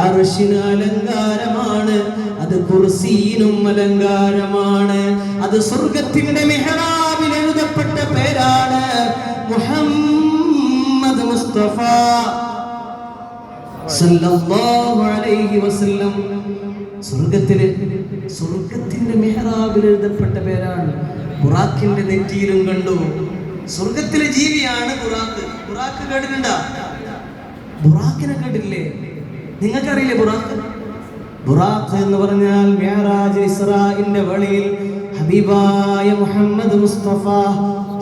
അർശിന് അലങ്കാരമാണ്, അത് കുർസിയിനും അലങ്കാരമാണ്. അത് സ്വർഗത്തിന്റെ മിഹ്റാബിൽ എഴുതപ്പെട്ട പേരാണ് മുഹമ്മദ് മുസ്തഫ സല്ലല്ലാഹു അലൈഹി വസല്ലം. സ്വർഗത്തിന്റെ മിഹ്റാബിൽ എഴുതപ്പെട്ട പേരാണ്. ബുറാഖിന്റെ നെറ്റിയിലും കണ്ടു. സ്വർഗത്തിലെ ജീവിയാണ് ബുറാഖ്. ബുറാഖ് കേട്ടിട്ടുണ്ടോ? ബുറാഖിനെ കേട്ടില്ലേ? നിങ്ങൾക്കറിയില്ലേ ബുറാഖ്? ബുറാഖ് എന്ന് പറഞ്ഞാൽ മിഅ്റാജ് ഇസ്രാഇന്റെ വേളയിൽ ഹബീബായ മുഹമ്മദ് മുസ്തഫ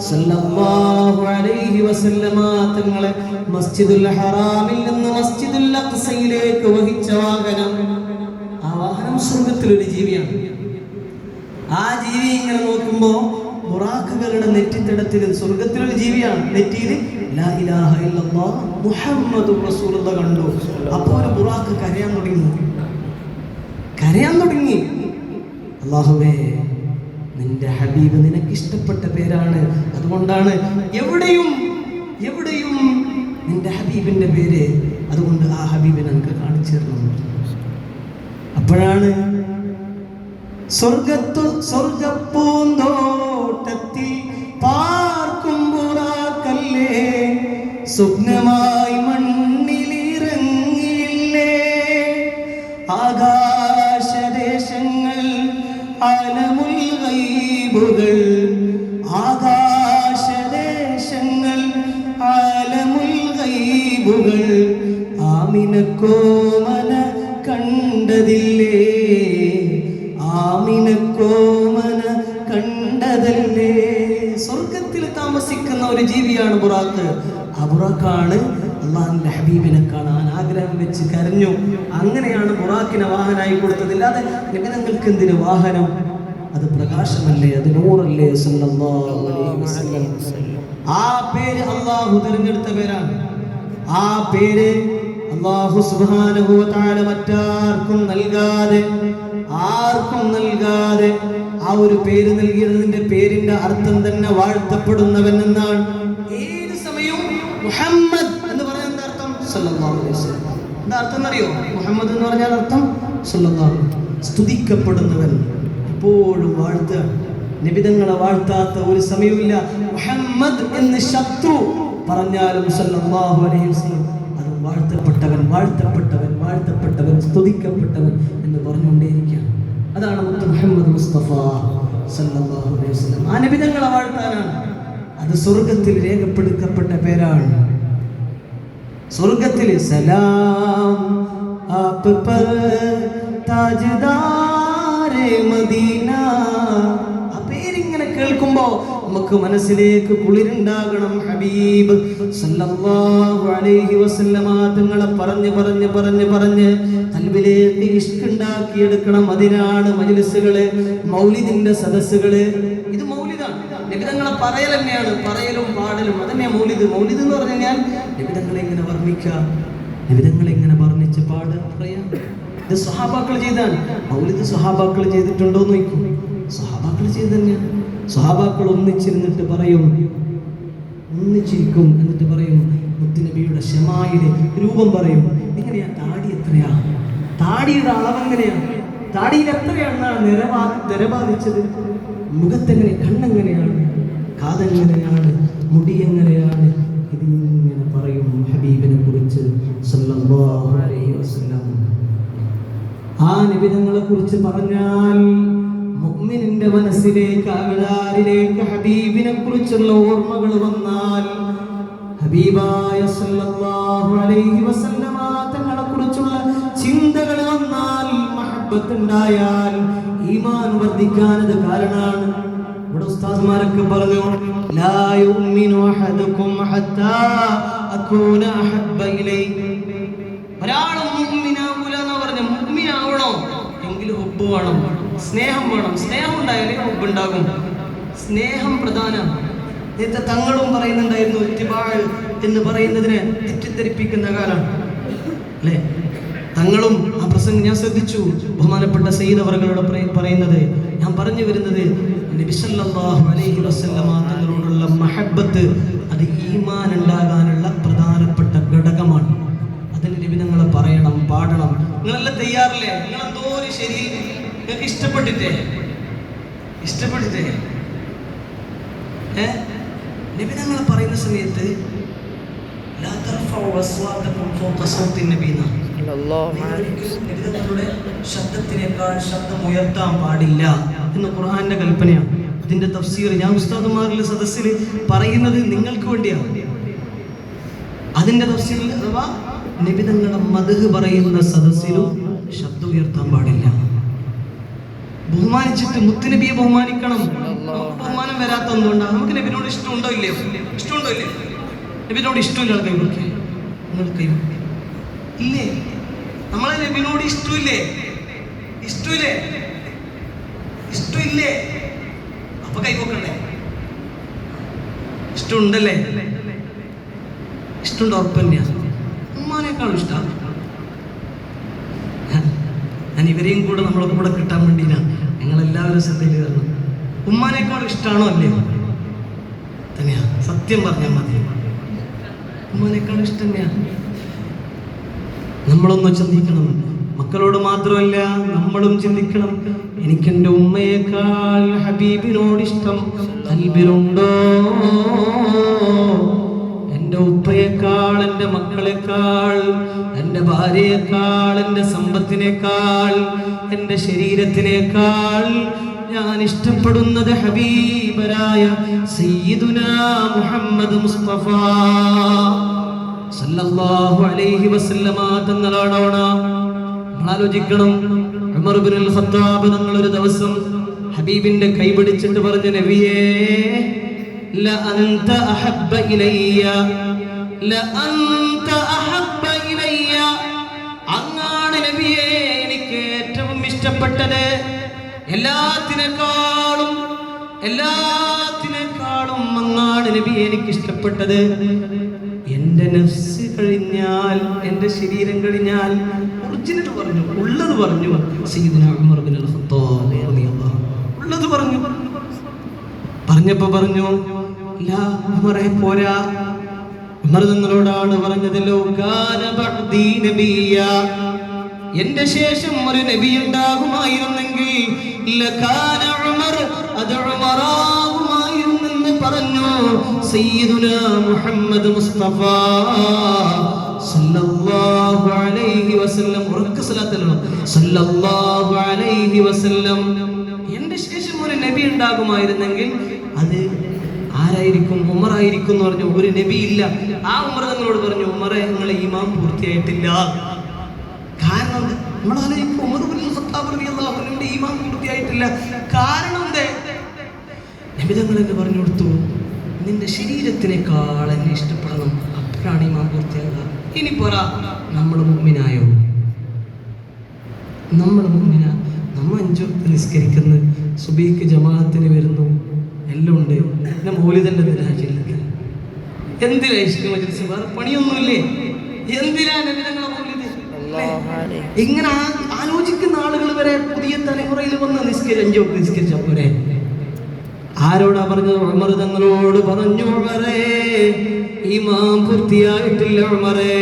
സല്ലല്ലാഹു അലൈഹി വസല്ലമ തങ്ങളെ മസ്ജിദുൽ ഹറാമിൽ നിന്ന് മസ്ജിദുൽ അഖ്സയിലേക്ക് വഹിച്ച വാഹനം. ആ വാഹനം സ്വർഗത്തിലൊരു ജീവിയാണ്. ആ ജീവി ഇങ്ങനെ നോക്കുമ്പോ ബുറാഖുകളുടെ നെറ്റിത്തടത്തിൽ സ്വർഗത്തിലൊരു ജീവിയാണ്. നെറ്റിയിൽ ലാ ഇലാഹ ഇല്ലല്ലാഹ് മുഹമ്മദുർ റസൂലുള്ളാഹ് കണ്ടു. അപ്പോൾ ഒരു ബുറാഖ് കരയാൻ തുടങ്ങി. അല്ലാഹുവേ, നിന്റെ ഹബീബ് നിനക്ക് ഇഷ്ടപ്പെട്ട പേരാണ്, അതുകൊണ്ടാണ് എവിടെയും നിന്റെ ഹബീബിന്റെ പേര്, അതുകൊണ്ട് ആ ഹബീബിനെ നമുക്ക് കാണിച്ചു തരണം. അപ്പോഴാണ് സ്വർഗപ്പൂന്തോട്ടത്തിൽ പാർക്കും ബുറാഖല്ലേ, സ്വപ്നമായി മണ്ണിലിറങ്ങിയില്ലേ, ആകാശദേശങ്ങൾ അലമുൽ ഗൈബുകൾ, ആകാശദേശങ്ങൾ അലമുൽ ഗൈബുകൾ, ആമിനക്കോമന കണ്ടതില്ലേ, ആമിനക്കോമന കണ്ടതല്ലേ. സ്വർഗത്തിൽ താമസിക്കുന്ന ഒരു ജീവിയാണ് ബുറാഖ്. ആ ബുറാഖാണ് അള്ളാഹുവിന്റെ ഹബീബിനെ കാണാൻ ആഗ്രഹം വെച്ച് കരഞ്ഞു. അങ്ങനെയാണ് ബുറാഖിനെ വാഹനായി കൊടുത്തത്. അല്ലാതെ നിങ്ങൾക്ക് എന്തിന് വാഹനം? അത് പ്രകാശമല്ലേ, അത് നൂറല്ലേ സല്ലല്ലാഹു അലൈഹി വസല്ലം. ആ പേര് അള്ളാഹു തിരഞ്ഞെടുത്ത പേരാണ്. ആ പേര് അല്ലാഹു സുബ്ഹാനഹു വ തആല മറ്റാർക്കും നൽകാതെ ആ ഒരു പേര് നൽകിയതിന്റെ പേരിന്റെ അർത്ഥം തന്നെ വാഴ്ത്തപ്പെടുന്നവൻ എന്നാണ്. ഏത് സമയവും മുഹമ്മദ് എന്ന് പറയാൻ എന്താ അർത്ഥം? സല്ലല്ലാഹു അലൈഹി വസല്ലം. എന്താ അർത്ഥം എന്നറിയോ? മുഹമ്മദ് എന്ന് പറഞ്ഞാൽ അർത്ഥം സല്ലല്ലാഹു, സ്തുതിക്കപ്പെടുന്നവൻ. എപ്പോഴും വാഴ്ത്തുക. നബിതങ്ങളെ വാഴ്ത്താത്ത ഒരു സമയമില്ല. മുഹമ്മദ് എന്ന് ശത്രു പറഞ്ഞാലും സല്ലല്ലാഹു അലൈഹി വസല്ലം അത് വാഴ്ത്തപ്പെട്ടവൻ, വാഴ്ത്തപ്പെട്ടവൻ, വാഴ്ത്തപ്പെട്ടവൻ, സ്തുതിക്കപ്പെട്ടവൻ എന്ന് പറഞ്ഞുകൊണ്ടേയിരിക്കുകയാണ്. അതാണ് മുത്ത് മുഹമ്മദ് മുസ്തഫ സല്ലല്ലാഹു അലൈഹി വസല്ലം. ആ നബിതങ്ങളെ വാഴ്ത്താനാണ്. അത് സ്വർഗത്തിൽ രേഖപ്പെടുത്തപ്പെട്ട പേരാണ്. സ്വർഗത്തിൽ സലാം ആപ് പർ താജ്ദാരെ മദീന. ആ പേരിങ്ങനെ കേൾക്കുമ്പോ നമുക്ക് മനസ്സിലേക്ക് കുളിരുണ്ടാകണം. ഹബീബ് സല്ലല്ലാഹു അലൈഹി വസല്ലമ തങ്ങളെ പറഞ്ഞ് ഖൽബിലേക്ക് ഇഷ്ക് ഉണ്ടാക്കിയെടുക്കണം. അതിനാണ് മജ്ലിസുകള്, മൗലിദിന്റെ സദസ്സുകള്. ഇത് മൗലിദാണ്. നബിതങ്ങളെ പറയൽ തന്നെയാണ്, പറയലും പാടലും അതന്നെ മൗലിദ്. മൗലിദ് എന്ന് പറഞ്ഞു കഴിഞ്ഞാൽ നബിതങ്ങളെ ഇങ്ങനെ വർണ്ണിക്കുക, നബിതങ്ങളെ ഇങ്ങനെ വർണ്ണിച്ച് പാടുക, പറയാം. ഇത് സ്വഹാബാക്കൾ ചെയ്താണ്. മൗലിദ് സ്വഹാബാക്കൾ ചെയ്തിട്ടുണ്ടോ എന്ന് നോക്കും. സ്വഹാബാക്കൾ ചെയ്ത് തന്നെയാണ്. സ്വഹാബാക്കൾ ഒന്നിച്ചിരുന്നിട്ട് പറയും, ഒന്നിച്ചിരിക്കും, എന്നിട്ട് പറയും മുത്തുനബിയുടെ ഷമായിലെ രൂപം പറയും. എങ്ങനെയാ? താടി എത്രയാ? താടിയുടെ അളവ് എങ്ങനെയാണ്? താടിയിൽ എത്രയാണെന്നാണ് നിരബാധിച്ചത്? മുഖത്തെങ്ങനെ? കണ്ണെങ്ങനെയാണ്? കാതെങ്ങനെയാണ്? മുടി എങ്ങനെയാണ്? ഇതിങ്ങനെ പറയും ഹബീബിനെ കുറിച്ച് സല്ലല്ലാഹു അലൈഹി വസല്ലം. ആ നബിതങ്ങളെ കുറിച്ച് പറഞ്ഞാൽ മുഅ്മിനിന്റെ മനസ്സിലേക്ക്, അകതാരിലേക്ക് ഹബീബിനെ കുറിച്ചുള്ള ഓർമ്മകൾ വന്നാൽ, ഹബീബായ സല്ലല്ലാഹു അലൈഹി വസല്ലമ തങ്ങളെ കുറിച്ചുള്ള ചിന്തകൾ വന്നാൽ, മഹബ്ബത്ത് ഉണ്ടായാൽ ഈമാൻ വർദ്ധിക്കാൻ അത് കാരണമാണ്. ഇവിടെ ഉസ്താദ്മാരൊക്കെ പറഞ്ഞു, ലാ യുമിനു അഹദുക്കും ഹത്താ അകൂന അഹബ്ബ ഇലൈഹി. ഒരാൾ മുഅ്മിനാവൂല എന്ന് പറഞ്ഞ മുഅ്മിനാവണോ എങ്കിൽ ഹുബ്ബ് വേണം, സ്നേഹം വേണം. സ്നേഹം ഉണ്ടായാലേ ഹുബ്ബ് ഉണ്ടാകും. സ്നേഹം പ്രധാനം. നേരത്തെ തങ്ങളും പറയുന്നുണ്ടായിരുന്നു ഇത്തിബാഅ് എന്ന് പറയുന്നതിനെ തെറ്റിദ്ധരിപ്പിക്കുന്ന കാലമാണ് അല്ലേ? തങ്ങളും ആ പ്രസംഗം ഞാൻ ശ്രദ്ധിച്ചു. ബഹുമാനപ്പെട്ട സയ്യിദ് അവറുകളോട് പറയുന്നത്, ഞാൻ പറഞ്ഞു വരുന്നത് നബി സല്ലല്ലാഹു അലൈഹി വസല്ലമ തങ്ങളോടുള്ള മഹബ്ബത്ത് അത് ഈമാൻ ഉണ്ടാകാനുള്ള പ്രധാനപ്പെട്ട ഘടകമാണ്. അതിന് നബി തങ്ങളെ പറയണം, പാടണം. നിങ്ങളെല്ലാം തയ്യാറല്ലേ? നിങ്ങൾ എന്തോ ഒരു ശരി നിങ്ങൾക്ക് ഇഷ്ടപ്പെട്ടിട്ടേ നബി തങ്ങൾ പറയുന്ന സമയത്ത് ശബ്ദത്തിനേക്കാൾ ശബ്ദം ഉയർത്താൻ പാടില്ല എന്ന് ഖുർആന്റെ കൽപ്പനയാണ്. ഇതിന്റെ തഫ്സീർ ഞാൻ ഉസ്താദുമാരുടെ സദസ്സിൽ പറയുന്നത് നിങ്ങൾക്ക് വേണ്ടിയാണ്. അതിന്റെ തഫ്സീറിൽ അഥവാ നബി തങ്ങളുടെ മദ്ഹ് പറയുന്ന സദസ്സിലും ശബ്ദം ഉയർത്താൻ പാടില്ല. ബഹുമാനിച്ചിട്ട് മുത്തുനബിയെ ബഹുമാനിക്കണം. ബഹുമാനം വരാത്ത ഒന്നുകൊണ്ടാണ്. നമുക്ക് നബിനോട് ഇഷ്ടമുണ്ടോ ഇല്ലയോ? നബിനോട് ഇഷ്ടമില്ല കൈവയ്ക്ക് നിങ്ങൾ കൈവയ്ക്ക് ഇല്ലേ? നമ്മളെ നബിനോട് ഇഷ്ടമില്ലേ? അപ്പൊ കൈവക്കണ്ടേ? ഇഷ്ടമുണ്ടല്ലേ? ഇഷ്ടമുണ്ട് ഉറപ്പന്നെയാ. ഉമ്മാനേക്കാളും ഇഷ്ടമാണ്. ഞാൻ ഇവരെയും കൂടെ നമ്മളെ കൂടെ കിട്ടാൻ വേണ്ടിയിട്ടാണ് ഞങ്ങളെല്ലാവരും ശ്രദ്ധയിൽ തരണം. ഉമ്മാനേക്കാളും ഇഷ്ടമാണോ അല്ലയോ? തന്നെയാ. സത്യം പറഞ്ഞാൽ മതി. ഉമ്മാനേക്കാളും ഇഷ്ടം തന്നെയാണ്. നമ്മളൊന്ന് ചിന്തിക്കണം. മക്കളോട് മാത്രമല്ല നമ്മളും ചിന്തിക്കണം. എനിക്കെൻ്റെ ഉമ്മയേക്കാൾ ഹബീബിനോട് ഇഷ്ടം ഖൽബിലുണ്ടോ? എൻ്റെ ഉപ്പയേക്കാൾ, എൻ്റെ മക്കളെക്കാൾ, എൻ്റെ ഭാര്യയേക്കാൾ, എൻ്റെ സമ്പത്തിനേക്കാൾ, എൻ്റെ ശരീരത്തിനേക്കാൾ ഞാൻ ഇഷ്ടപ്പെടുന്നത് ഹബീബരായ സയ്യിദുനാ മുഹമ്മദ് മുസ്തഫ സല്ലല്ലാഹു അലൈഹി വസല്ലമ തങ്ങളാണ്. ആലോചിക്കണം. ഉമർ ഇബ്നുൽ ഖത്താബ് തങ്ങൾ ഒരു ദിവസം ഹബീബിന്റെ കൈ പിടിച്ചിട്ട് പറഞ്ഞു, നബിയേ ല അൻത അഹബ്ബ ഇലയ്യ, ല അൻത അഹബ്ബ ഇലയ്യ, അങ്ങാണ് നബിയേ എനിക്ക് ഏറ്റവും ഇഷ്ടപ്പെട്ടത്. എല്ലാത്തിനേക്കാളും അങ്ങാണ് നബിയെ എനിക്ക് ഇഷ്ടപ്പെട്ടത്. എൻ്റെ നഫ്സ് കഴിഞ്ഞാൽ, എൻ്റെ ശരീരം കഴിഞ്ഞാൽ ഒറിജിനൽ പറഞ്ഞു, ഉള്ളത് പറഞ്ഞു. സയ്യിദുനാ ഉമർ ഇബ്നുൽ ഖത്താബ് റളിയല്ലാഹു ഉള്ളത് പറഞ്ഞു. പറഞ്ഞപ്പോ പറഞ്ഞു, ലാ ഉമറേ പോരാ. ഉമർ തങ്ങളോടാണ് പറഞ്ഞത്, ലോ കാന ബഅദീ നബിയ്യ, എൻ്റെ ശേഷം ഒരു നബി ഉണ്ടാകുമായിരുന്നെങ്കിൽ ലകാന ഉമർ, അത് ഉമറാകുമായിരുന്നെന്ന് പറഞ്ഞു സയ്യിദുനാ മുഹമ്മദ് മുസ്തഫ സല്ലല്ലാഹു അലൈഹി വസല്ലം. ഉറക്കെ സ്വലാത്ത് ചൊല്ലണം. സല്ലല്ലാഹു അലൈഹി വസല്ലം. എൻ്റെ ശേഷം ഒരു നബി ഉണ്ടാകുമായിരുന്നെങ്കിൽ അത് ആരായിരിക്കും? ഉമറായിരിക്കും എന്ന് പറഞ്ഞു. ഒരു നബി ഇല്ല. ആ ഉമർ തങ്ങളോട് പറഞ്ഞു, ഉമറെ നിങ്ങളെ ഈമാൻ പൂർത്തിയായിട്ടില്ല. കാരണം നമ്മളാലോചിക്കും, ഉമർ ഇബ്നുൽ ഖത്താബ് റളിയല്ലാഹു അൻഹുവിന്റെ ഈമാൻ പൂർത്തിയായിട്ടില്ല. കാരണം എന്തേ? നബി തങ്ങൾ എന്ന് പറഞ്ഞു കൊടുത്തു, നിന്റെ ശരീരത്തിനേക്കാൾ എന്നെ ഇഷ്ടപ്പെടണം, അപ്പോഴാണ് ഈമാൻ പൂർത്തിയാകുക. ഇനി പോരാ, നമ്മൾ മുഅ്മിനായോ? നമ്മൾ മുഅ്മിനാ? നമ്മൾ 5 വക്ത് നിസ്കരിക്കുന്നു, സുബഹിക്ക് ജമാഅത്തിന് വരുന്നു, എല്ലാം ഉണ്ട്. പിന്നെ മൗലിദന്റെ ദിനാചരിക്കുക. എന്തിനാ ഇഷ്ക് മജ്ലിസ്? വേറെ പണിയൊന്നുമില്ലേ? എന്തിനാ നബി തങ്ങളെ മൗലിദ്? ഇങ്ങനെ ആലോചിക്കുന്ന ആളുകൾ വരെ പുതിയ തലമുറയിൽ വന്ന് 5 വക്ത് നിസ്കരിച്ച പോരെ. ആരോടാ പറഞ്ഞത്? ഉമർ തങ്ങളോട് പറഞ്ഞു, ഉമറേ ഈമാൻ പൂർത്തിയായിട്ടില്ല. ഉമറേ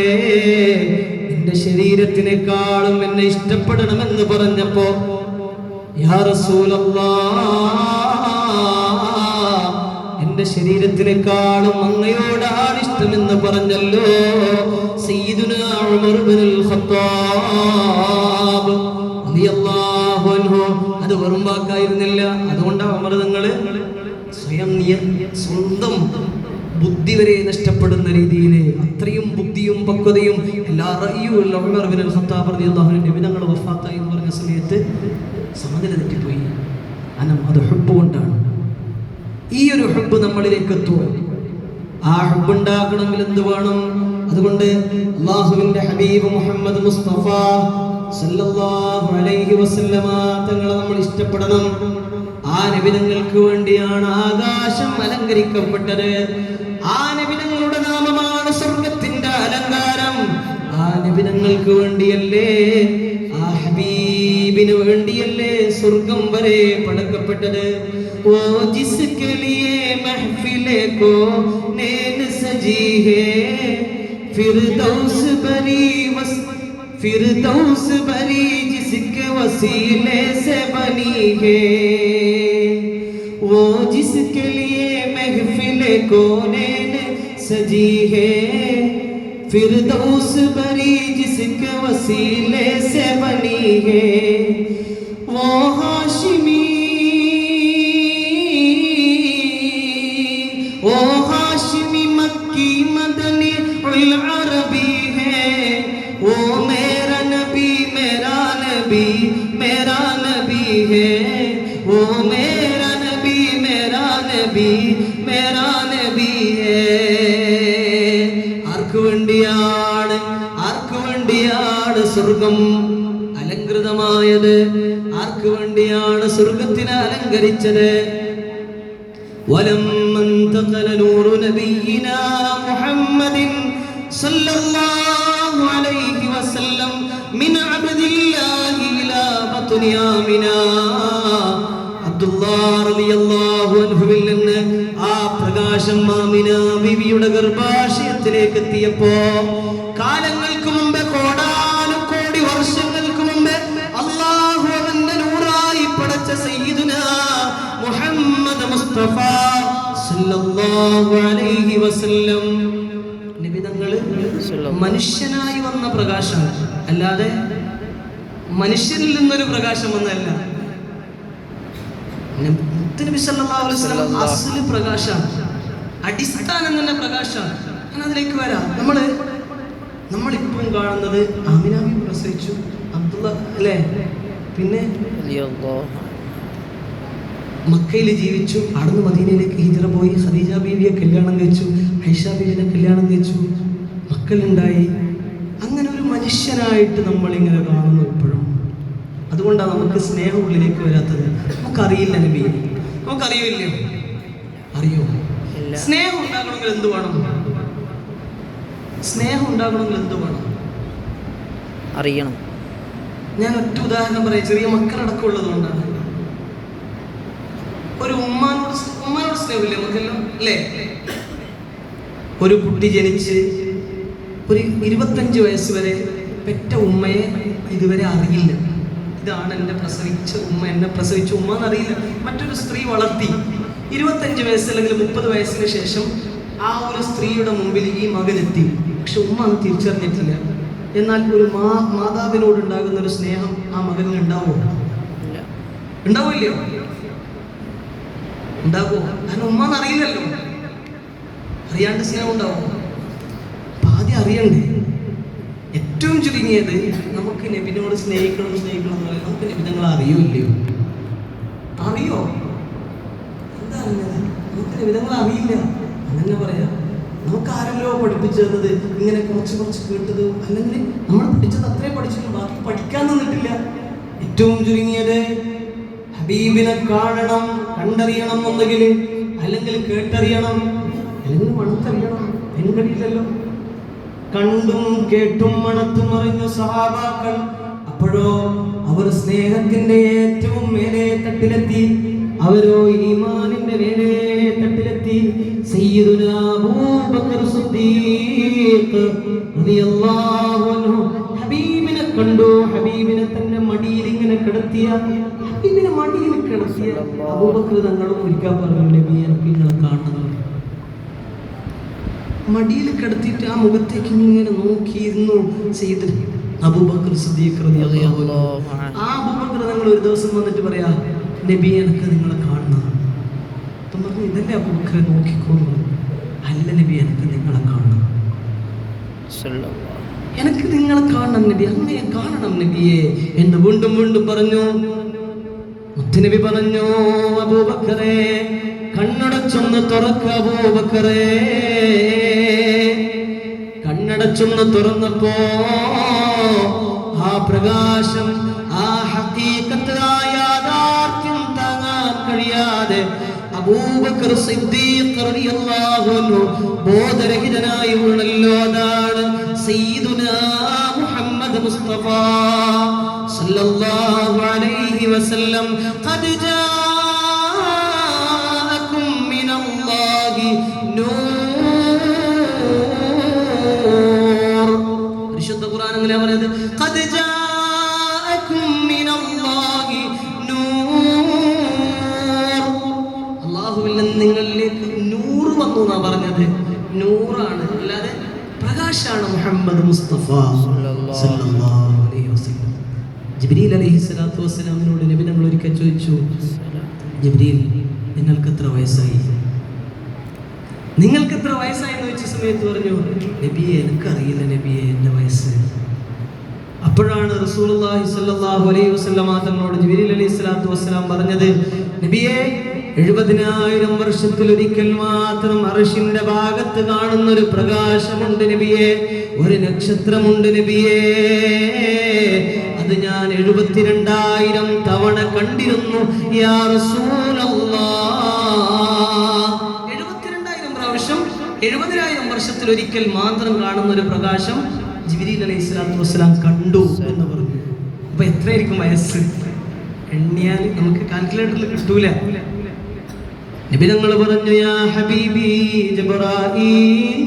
എന്റെ ശരീരത്തിനേക്കാളും എന്നെ ഇഷ്ടപ്പെടണമെന്ന് പറഞ്ഞപ്പോ, യാ റസൂലല്ലാഹ് എന്റെ ശരീരത്തിനേക്കാളും അങ്ങയോടാണ് ഇഷ്ടമെന്ന് പറഞ്ഞല്ലോ സയ്യിദുനാ ഉമർ ഇബ്നുൽ ഖത്താബ് റളിയല്ലാഹു അൻഹു. അത് വെറും വാക്കായിരുന്നില്ല. അതുകൊണ്ടാണ് ഉമർ തങ്ങൾ സ്വന്തം ബുദ്ധി വരെ നഷ്ടപ്പെടുന്ന രീതിയിൽ അത്രയും ബുദ്ധിയും പക്വതയും എല്ലാ റയ്യുമുള്ള ഉമർ ഇബ്നുൽ ഖത്താബ് റളിയല്ലാഹു അൻഹു നബി തങ്ങൾ വഫാത്തായി എന്ന് പറഞ്ഞ സമയത്ത് സമനില തെറ്റിപ്പോയി. അത് ഹുബ്ബ് കൊണ്ടാണ്. ഈ ഒരു ഹുബ്ബ് നമ്മളിലേക്ക് എത്തുമോ? ആ ഹുബ്ബ് ഉണ്ടാക്കണമെങ്കിൽ എന്ത് വേണം? അതുകൊണ്ട് അല്ലാഹുവിന്റെ ഹബീബ് മുഹമ്മദ് മുസ്തഫ സല്ലല്ലാഹു അലൈഹി വസല്ലമ തങ്ങളെ നമ്മൾ ഇഷ്ടപ്പെടണം. ആ നബി തങ്ങൾക്ക് വേണ്ടിയാണ് ആകാശം അലങ്കരിക്കപ്പെട്ടത്. ആ നബി തങ്ങളുടെ നാമമാണ് സ്വർഗ്ഗത്തിന്റെ അലങ്കാരം. ആ നബി തങ്ങൾക്ക് വേണ്ടിയല്ലേ, ആ ഹബീബിന് വേണ്ടിയല്ലേ സ്വർഗം വരെ പടക്കപ്പെട്ടത്. ഓ ജിസ്കെ ലിയേ മഹ്ഫിലെ കോ നേൻ സജി ഹേ ഫിർദൗസ് ബരി फिरदौस भरी जिसके वसीले से बनी है, वो जिसके लिए महफिले कोनैन सजी है, फिरदौस भरी जिसके वसीले से बनी है, वो हाशिमी मक्की मदनी उल अरबी है, वो मेरा नबी मेरा नबी मेरा नबी है, वो मेरा नबी मेरा नबी मेरा नबी है. ആർക്ക് വേണ്ടിയാണ് സ്വർഗം അലങ്കൃതമായത്? ആർക്ക് വേണ്ടിയാണ് സ്വർഗത്തിനെ അലങ്കരിച്ചത്? ولما انتقل نور نبينا محمد صلى الله عليه وسلم من عبد الله إلى بطن آمنة, അബ്ദുല്ലാഹ് റളിയല്ലാഹു അൻഹുവിൽ നിന്ന് ആ പ്രകാശം ആമിന ബീവിയുടെ ഗർഭാശയത്തിലേക്ക് എത്തിയപ്പോ, കാലങ്ങൾക്ക് മുമ്പ്, കോടാനുകോടി വർഷങ്ങൾക്ക് മുമ്പ് അല്ലാഹു അവന്റെ നൂറായി പടച്ച സയ്യിദുനാ മുഹമ്മദ് മുസ്തഫ സല്ലല്ലാഹു അലൈഹി വസല്ലം നബി തങ്ങൾ മനുഷ്യനായി വന്ന പ്രകാശമാണ്, അല്ലാതെ മനുഷ്യരിൽ നിന്നൊരു പ്രകാശം വന്നതല്ല. നബി സല്ലല്ലാഹു അലൈഹി വസല്ലം അസ്ലി പ്രകാശമാണ്, അടിസ്ഥാനം തന്നെ പ്രകാശമാണ്. ഞാൻ അതിലേക്ക് വരാം. നമ്മളിപ്പോഴും കാണുന്നത് ആമിന ബീവി പ്രസവിച്ചു, അബ്ദുള്ള അല്ലേ, പിന്നെ മക്കയിൽ ജീവിച്ചു, അവിടുന്ന് മദീനയിലേക്ക് ഹിജ്റ പോയി, ഖദീജ ബീവിയെ കല്യാണം കഴിച്ചു, ഐഷ ബീവിയെ കല്യാണം കഴിച്ചു, മക്കളുണ്ടായി. അങ്ങനെ ഒരു മനുഷ്യനായിട്ട് നമ്മളിങ്ങനെ കാണുന്നു ഇപ്പോഴും. അതുകൊണ്ടാണ് നമുക്ക് സ്നേഹം ഉള്ളിലേക്ക് വരാത്തത്. നമുക്കറിയില്ല നബിയെ, നമുക്കറിയില്ലേ? അറിയോ? സ്നേഹം ഉണ്ടാകണമെങ്കിൽ എന്ത് വേണം? സ്നേഹം ഉണ്ടാകണമെങ്കിൽ എന്ത് വേണം? അറിയണം. ഞാൻ ഒറ്റ ഉദാഹരണം പറയാം, ചെറിയ മക്കളടക്കം ഉള്ളത് കൊണ്ടാണ്. ഒരു ഉമ്മാനോട് സ്നേഹമില്ലേ നമുക്കെല്ലാം അല്ലേ? ഒരു കുട്ടി ജനിച്ച് ഒരു 25 വയസ്സ് വരെ പെറ്റ ഉമ്മയെ ഇതുവരെ അറിയില്ല. ഇതാണ് എന്നെ പ്രസവിച്ച ഉമ്മ, എന്നെ പ്രസവിച്ച ഉമ്മ എന്നറിയില്ല. മറ്റൊരു സ്ത്രീ വളർത്തി 25 വയസ്സ് അല്ലെങ്കിൽ 30 വയസ്സിന് ശേഷം ആ ഒരു സ്ത്രീയുടെ മുമ്പിൽ ഈ മകനെത്തി. പക്ഷെ ഉമ്മ അത് തിരിച്ചറിഞ്ഞിട്ടില്ല. എന്നാൽ ഒരു മാതാവിനോട് ഉണ്ടാകുന്ന ഒരു സ്നേഹം ആ മകനിൽ ഉണ്ടാവുമോ? ഉണ്ടാവില്ലയോ? ഉണ്ടാകുമോ? കാരണം ഉമ്മ എന്നറിയില്ലല്ലോ. അറിയാണ്ട് സ്നേഹം ഉണ്ടാവുമോ? അപ്പൊ ആദ്യം അറിയണ്ടേ. ഏറ്റവും ചുരുങ്ങിയത് നമുക്ക് നബിനോട് സ്നേഹിക്കണം എന്ന് പറയാം. നമുക്ക് നബിതങ്ങളെ അറിയോ ഇല്ലയോ? അറിയോ? എന്താ അറിഞ്ഞത്? നമുക്ക് നബിതങ്ങളെ അറിയില്ല അങ്ങനെ പറയാം. നമുക്ക് ആരല്ലോ പഠിപ്പിച്ചു തന്നത്, ഇങ്ങനെ കുറച്ച് കേട്ടത്, അല്ലെങ്കിൽ നമ്മൾ പഠിച്ചത് അത്രയും പഠിച്ചിട്ട് ബാക്കി പഠിക്കാൻ തന്നിട്ടില്ല. ഏറ്റവും ചുരുങ്ങിയത് ഹബീബിനെ കാണണം, കണ്ടറിയണം ഒന്നെങ്കിൽ, അല്ലെങ്കിൽ കേട്ടറിയണം, അല്ലെങ്കിൽ മണത്തറിയണം. പെൺകടിയില്ലല്ലോ. കണ്ടും കേട്ടും മണത്തും അറിഞ്ഞു സഹാബാക്കൾ. അപ്പോഴോ അവർ സ്നേഹത്തിന്റെ ഏറ്റവും മേലെ തട്ടിലെത്തി, അവരോ ഈമാനിന്റെ മേലെ തട്ടിലെത്തി. സയ്യിദുനാ അബൂബക്കർ സിദ്ദീഖ് റളിയല്ലാഹു അൻഹു ഹബീബിനെ കണ്ടു. ഹബീബിനെ തന്നെ മടിയിൽ ഇങ്ങനെ കിടത്തിയ, ഹബീബിനെ മടിയിൽ കിടത്തിയ അബൂബക്കർ തങ്ങളും ഒരിക്കൽ പറഞ്ഞു, നബി എനിക്ക് നിങ്ങളെ കാണണം. മടിയിൽ കിടത്തിയിട്ട് ആ മുഖത്തേക്ക് ഇങ്ങനെ നോക്കിയിരുന്നു സയ്യിദ് അബൂബക്കർ സിദ്ദീഖ് റളിയല്ലാഹു അൻഹു. ആ അബൂബക്കർ തങ്ങൾ ഒരു ദിവസം വന്നിട്ട് പറയാ, നബി എനിക്ക് നിങ്ങളെ കാണണം. അപ്പം പറഞ്ഞു, ഇതല്ലേ അബൂബക്കറെ നോക്കിക്കോളൂ. അല്ല നബി, എനിക്ക് നിങ്ങളെ കാണണം, എനിക്ക് നിങ്ങളെ കാണണം നബി, അങ്ങനെ കാണണം നബിയെ എന്ന് വീണ്ടും പറഞ്ഞു. മുത്തുനബി പറഞ്ഞു, അബൂബക്കറെ കണ്ണടച്ചൊന്ന് തുറക്ക അബൂബക്കറെ. കണ്ണടച്ചൊന്ന് തുറന്നപ്പോ ആ പ്രകാശം, ആ ഹഖീഖത്ത്, ആ യാഥാർത്ഥ്യം താങ്ങാൻ കഴിയാതെ അബൂബക്കർ സിദ്ദീഖ് റളിയല്ലാഹു അൻഹു ബോധരഹിതനായി വീണല്ലോ. അതാണ് സയ്യിദുനാ മുഹമ്മദ് മുസ്തഫ സല്ലല്ലാഹു അലൈഹി വസല്ലം. ഖദ് ജാഅകും മിനല്ലാഹി നൂർ. പരിശുദ്ധ ഖുർആൻ അങ്ങനെ പറയുന്നത്, ഖദ് മുഹമ്മദ് മുസ്തഫ സല്ലല്ലാഹു അലൈഹി വസല്ലം. ജിബ്രീൽ അലൈഹിസ്സലാത്തു വസ്സലാമിനോട് നബി തങ്ങൾ ഒരിക്കൽ ചോദിച്ചു, ജിബ്രീൽ നിങ്ങൾക്ക് എത്ര വയസ്സായി? നിങ്ങൾക്ക് എത്ര വയസ്സായി എന്ന് ചോദിച്ച സമയത്ത് പറഞ്ഞു, നബിയെ എനിക്കറിയില്ല നബിയെ എൻ്റെ വയസ്സ്. അപ്പോഴാണ് റസൂലുള്ളാഹി സ്വല്ലല്ലാഹു അലൈഹി വസല്ലം തങ്ങളോട് ജിബ്രീൽ അലൈഹിസ്സലാത്തു വസ്സലാം പറഞ്ഞത്, നബിയെ 70,000 വർഷത്തിലൊരിക്കൽ മാത്രം അർശിന്റെ ഭാഗത്ത് കാണുന്ന ഒരു പ്രകാശമുണ്ട് നബിയെ, ഒരു നക്ഷത്രമുണ്ട് നബിയെ, അത് ഞാൻ 72,000 തവണ കണ്ടിരുന്നു യാ റസൂലല്ലാഹ്. 72,000 പ്രാവശ്യം 70,000 വർഷത്തിലൊരിക്കൽ മാത്രം കാണുന്ന ഒരു പ്രകാശം ജിബ്രീൽ അലൈഹിസ്സലാത്തു വസ്സലാം കണ്ടു എന്ന് പറഞ്ഞു. അപ്പൊ എത്രയായിരിക്കും വയസ്സ്? എണ്ണിയാൽ നമുക്ക് കാൽക്കുലേറ്ററിൽ കിട്ടൂല. നബി തങ്ങൾ പറഞ്ഞു, യാ ഹബീബി ജിബ്രായീൽ,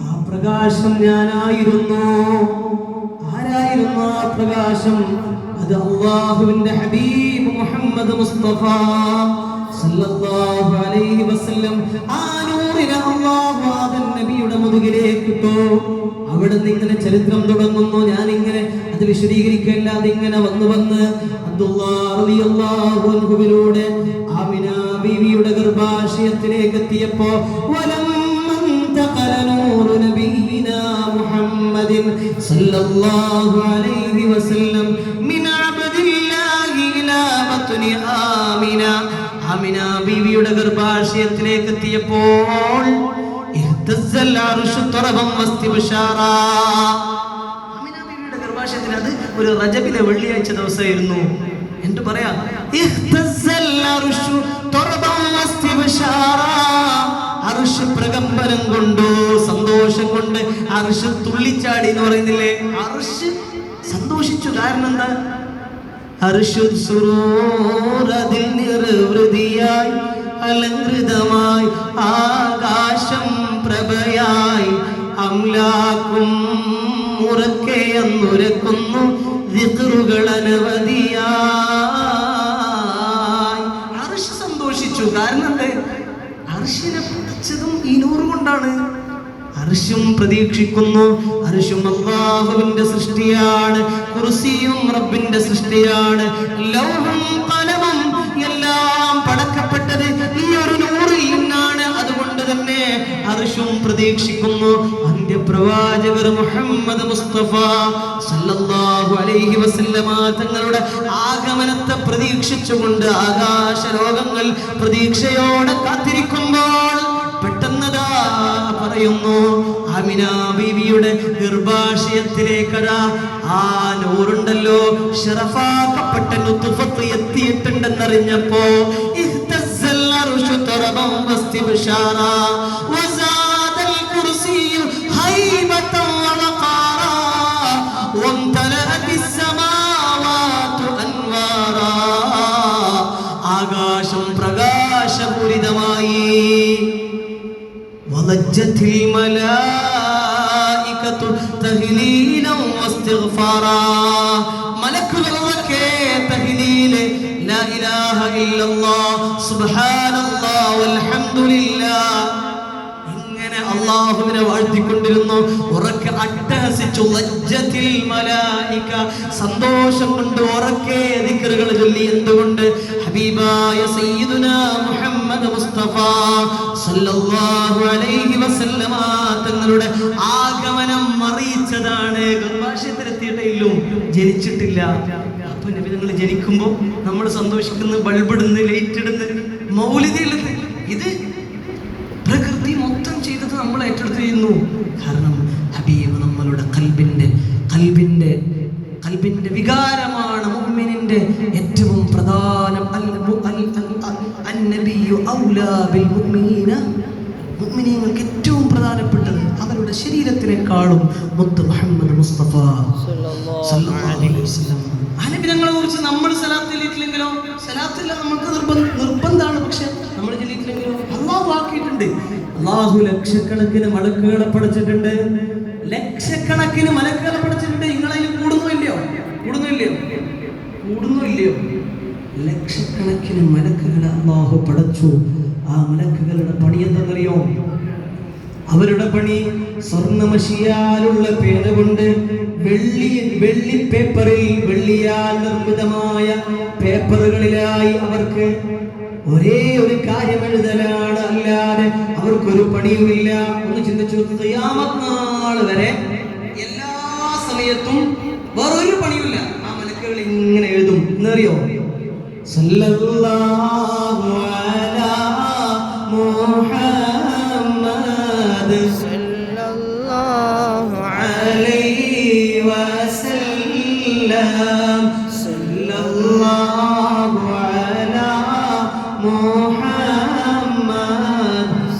ആ പ്രകാശം ഞാനായിരുന്നു. ആരായിരുന്നു ആ പ്രകാശം? അത് അല്ലാഹുവിന്റെ ഹബീബ് മുഹമ്മദ് മുസ്തഫ സല്ലല്ലാഹു അലൈഹി വസല്ലം. ആ നൂറിനെ അല്ലാഹു ആദം നബിയുടെ മുതുകിലേക്ക് ഇട്ടു. അവിടെ നിന്ന് ഇങ്ങനെ ചരിത്രം തുടങ്ങുന്നു. ഞാനിങ്ങനെ അത് വിശദീകരിക്കല്ലാതെ ഇങ്ങനെ വന്ന് അബ്ദുല്ലാഹ് റളിയല്ലാഹു അൻഹുവിലൂടെ ആമിന ബീവിയുടെ ഗർഭാശയത്തിലേക്ക് എത്തിയപ്പോ നൂറു നബിയിനാ മുഹമ്മദിൻ സല്ലല്ലാഹു അലൈഹി വസല്ലം മിൻ അബ്ദില്ലാഹി ഇലാ ബത്നി ആമിന. ആമിന ബീവിയുടെ ഗർഭാശയത്തിലേക്ക് എത്തിയപ്പോൾ ഗർഭാശയത്തിൽ അത് ഒരു റജബിലെ വെള്ളിയാഴ്ച ദിവസമായിരുന്നു. എന്ത് പറയാ, പ്രകമ്പനം കൊണ്ടോ സന്തോഷം കൊണ്ട് അർശ് തുള്ളിച്ചാടി എന്ന് പറയുന്നില്ലേ, അർശ് സന്തോഷിച്ചു. കാരണം എന്താ? അർശുറൂറതിൽ നിർവൃതിയായി അലങ്കൃതമായി ആകാശം പ്രഭയായി അംലാക്കും ഉറക്കെ അന്നുരക്കുന്നു ദിക്റുകൾ അനവധിയായി. അർശ് സന്തോഷിച്ചു. കാരണം എന്താ? അർശിനെ പിടിച്ചതും ഈ നൂറ് കൊണ്ടാണ്. അർശും പ്രതീക്ഷിക്കുന്നു. അർശും അല്ലാഹുവിന്റെ സൃഷ്ടിയാണ്, കുർസിയും റബ്ബിന്റെ സൃഷ്ടിയാണ്, ലൗഹും ഖലമും എല്ലാം പടക്കപ്പെട്ടത് ഈ ഒരു നൂറിൽ നിന്നാണ്. അതുകൊണ്ട് തന്നെ അർശും പ്രതീക്ഷിക്കുന്നു. അന്ത്യപ്രവാചകർ മുഹമ്മദ് മുസ്തഫ സല്ലല്ലാഹു അലൈഹി വസല്ലമ തങ്ങളുടെ ആഗമനത്തെ പ്രതീക്ഷിച്ചുകൊണ്ട് ആകാശ ലോകങ്ങൾ പ്രതീക്ഷയോടെ കാത്തിരിക്കുമ്പോൾ പെട്ടെന്നതാ പറയുന്നു, ആമിന ബീവിയുടെ ഗർഭാശയത്തിലേക്കതാ ആ നൂറുണ്ടല്ലോ, ശറഫാക്കപ്പെട്ട നുത്ഫത്ത് എത്തിയിട്ടുണ്ടെന്നറിഞ്ഞപ്പോ ഇഹ്തസ്സൽ അർശു തറബൻ വസ്തിബ്ശാറാ വസാദൽ കുർസിയു ഹൈബതൻ വവഖാറാ വംതലഅതിസ് സമാവാതു അൻവാറാ. ആകാശം പ്രകാശപൂരിതമായി. ولجت الملائكة تهليلا واستغفارا. മലക്കുകളൊക്കെ തഹ്ലീല് ലാ ഇലാഹ ഇല്ലല്ലാഹ് സുബ്ഹാനല്ലാഹ് വൽഹംദുലില്ലാഹ് ഇങ്ങനെ അല്ലാഹുവിനെ വാഴ്ത്തിക്കൊണ്ടിരുന്നു. ഉറക്കെ അട്ടഹസിച്ചു. ലജ്ജത്തിൽ മലായിക, സന്തോഷം കൊണ്ട് ഉറക്കെ ദിക്റുകൾ ചൊല്ലി. എന്തുകൊണ്ട്? ഹബീബായ സയ്യിദുനാ മുഹമ്മദ് മുസ്തഫ സല്ലല്ലാഹു അലൈഹി വസല്ലമ തങ്ങളുടെ ആഗമനം അറിയിച്ചതാണ്. ഗർഭാശയത്തിലെത്തിയിട്ടേയില്ലോ, ജനിച്ചിട്ടില്ല. അപ്പൊ നബി തങ്ങൾ ജനിക്കുമ്പോൾ നമ്മൾ സന്തോഷിക്കുന്നു, ബൾബിടുന്ന്, ലൈറ്റ് ഇടുന്ന്, മൗലിദ് ഇടുന്ന്. ഇത് പ്രകൃതി മൊത്തം ചെയ്തത് നമ്മൾ ഏറ്റെടുത്ത് ചെയ്യുന്നു. കാരണം ഹബീബ് നമ്മളുടെ കൽബിന്റെ വികാരമാണ്. മുഅ്മിനിന്റെ ഏറ്റവും പ്രധാനം മുഅ്മിനീങ്ങൾക്ക് ഏറ്റവും പ്രധാനപ്പെട്ടത് അവരുടെ ശരീരത്തിനേക്കാളും മുത്ത് മുഹമ്മദ് മുസ്തഫ സല്ലല്ലാഹു അലൈഹി വസല്ലം. അനബിനെ കുറിച്ച് നമ്മൾ സലാത്ത് ചൊല്ലിയിട്ടില്ലെങ്കിലോ? സലാത്തില്ല, നമുക്ക് നിർബന്ധമാണ്. പക്ഷെ നമ്മൾ ചൊല്ലിയിട്ടില്ലെങ്കിലോ? അല്ലാഹു ആക്കിയിട്ടുണ്ട്. അല്ലാഹു ലക്ഷക്കണക്കിന് മലക്കുകളെ പഠിച്ചിട്ടുണ്ട്. ലക്ഷക്കണക്കിന് മലക്കുകളെ പഠിച്ചിട്ടുണ്ട്. നിങ്ങളതിൽ കൂടുന്നില്ലയോ? ലക്ഷക്കണക്കിന് മലക്കുകളെ അല്ലാഹു പഠിച്ചു. ആ മലക്കുകളുടെ പണി എന്തെന്നറിയോ? അവരുടെ പണി സ്വർണ്ണമഷിയാലുള്ള പേന കൊണ്ട് വെള്ളി പേപ്പറിൽ വെള്ളിയാൽ നിർമ്മിതമായ പേപ്പറുകളിലായി അവർക്ക് ഒരേ ഒരു കാര്യം എഴുതലാണ്, അല്ലാതെ അവർക്കൊരു പണിയുമില്ല. ഒന്ന് ചിന്തിച്ചു, ഖിയാമത്ത് നാൾ വരെ എല്ലാ സമയത്തും വേറൊരു പണിയുമില്ല. ആ മലക്കുകൾ ഇങ്ങനെ എഴുതും. എന്നറിയോ? സല്ലല്ലാഹു അലാ മുഹമ്മദ് സല്ലല്ലാഹു അലൈഹി വസല്ലം സല്ലല്ലാഹു അലാ മുഹമ്മദ്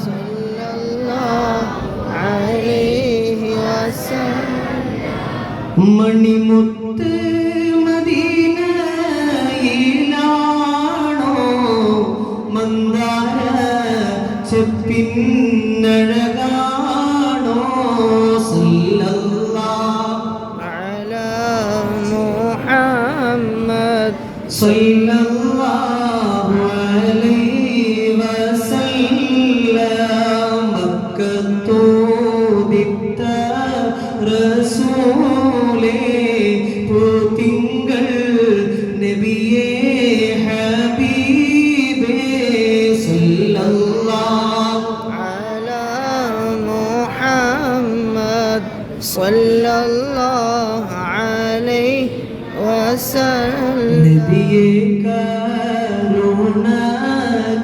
സല്ലല്ലാഹു അലൈഹി വസല്ലം. മണിമുത്ത് മദീനയിലാണോ മന്ദാര ചെപ്പിന്നഴകാണോ സല്ലല്ലാഹു അലാ മുഹമ്മദ് സല്ലല്ലാഹു അലൈഹി വസല്ലം. മക്കത്തോദിത്ത റസൂലേ പൂത്തിങ്കൾ നബിയേ ഹബീബേ സല്ലല്ലാഹു അലാ മുഹമ്മദ് സല്ലല്ലാഹു അലൈഹി വസല്ലം. നബിയേ കരുണ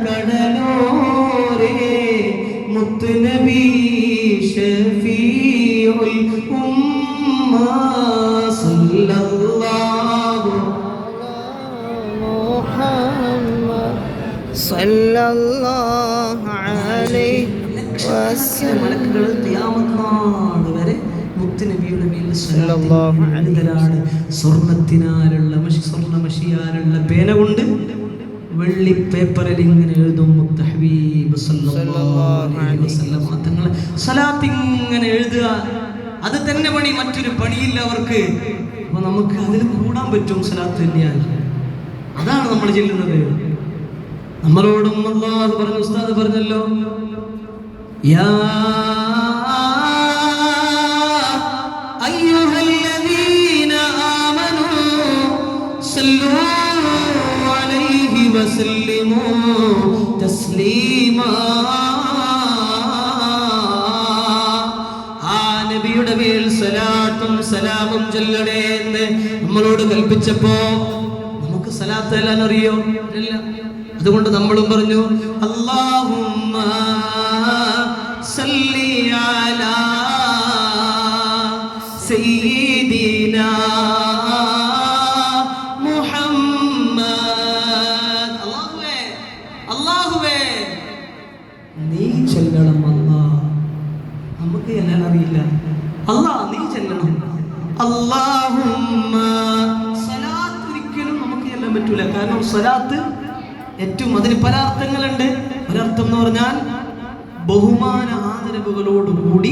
കടലോരേ മുത്തുനബി ഷഫീഉൽ ഉമ്മ സല്ലല്ലാഹു അലാ മുഹമ്മദ് സല്ലല്ലാഹു അലൈഹി വസല്ലം. മലക്കുകൾ ഖിയാമത്ത് നാൾ വരെ മുത്തുനബിയുടെ മേൽ സല്ലല്ലാഹു അലൈഹി വസല്ലം സ്വർണ്ണത്തിനാലുള്ള സ്വർണ്ണമഷിയാലുള്ള പേന കൊണ്ട് വെള്ളി പേപ്പറിൽ ഇങ്ങനെ എഴുതും. ഹബീബ് സല്ലല്ലാഹു അലൈഹി വസല്ലം തങ്ങളെ സ്വലാത്ത് ഇങ്ങനെ എഴുതുക. അത് തന്നെ പണി, മറ്റൊരു പണിയില്ല അവർക്ക്. അപ്പൊ നമുക്ക് അതിൽ കൂടാൻ പറ്റും സ്വലാത്ത് തന്നെയാൽ. അതാണ് നമ്മൾ ചെല്ലുന്നത്. നമ്മളോടും അല്ലാഹു പറഞ്ഞു, ഉസ്താദ് പറഞ്ഞല്ലോ, യാ അയ്യുഹല്ലദീന ആമനൂ സല്ലൂ അലൈഹി വസല്ലിമൂ തസ്ലീമാ. ആ നബിയുടെ മേൽ സ്വലാത്തും സലാമും ചൊല്ലണേ എന്ന് നമ്മളോട് കൽപ്പിച്ചപ്പോ നമുക്ക് സ്വലാത്ത് ചൊല്ലാൻ അറിയോ? ഇല്ല. അതുകൊണ്ട് നമ്മളും പറഞ്ഞു, അല്ലാഹുമ്മ സല്ലി അലാ സയ്യിദിനാ മുഹമ്മദ്. അല്ലാഹുവേ നീ ചൊല്ലണം. അല്ലാഹ് നമുക്ക് എല്ലാം അറിയില്ല. അല്ലാഹ് നീ ചൊല്ലണം. അല്ലാഹുമ്മ. സ്വലാത്ത് ഒരിക്കലും നമുക്ക് ചെല്ലാൻ പറ്റൂല. കാരണം സ്വലാത്ത് ഏറ്റവും അതിന് പല അർത്ഥങ്ങളുണ്ട്. ഒരർത്ഥം എന്ന് പറഞ്ഞാൽ ബഹുമാന ആദരവുകളോടുകൂടി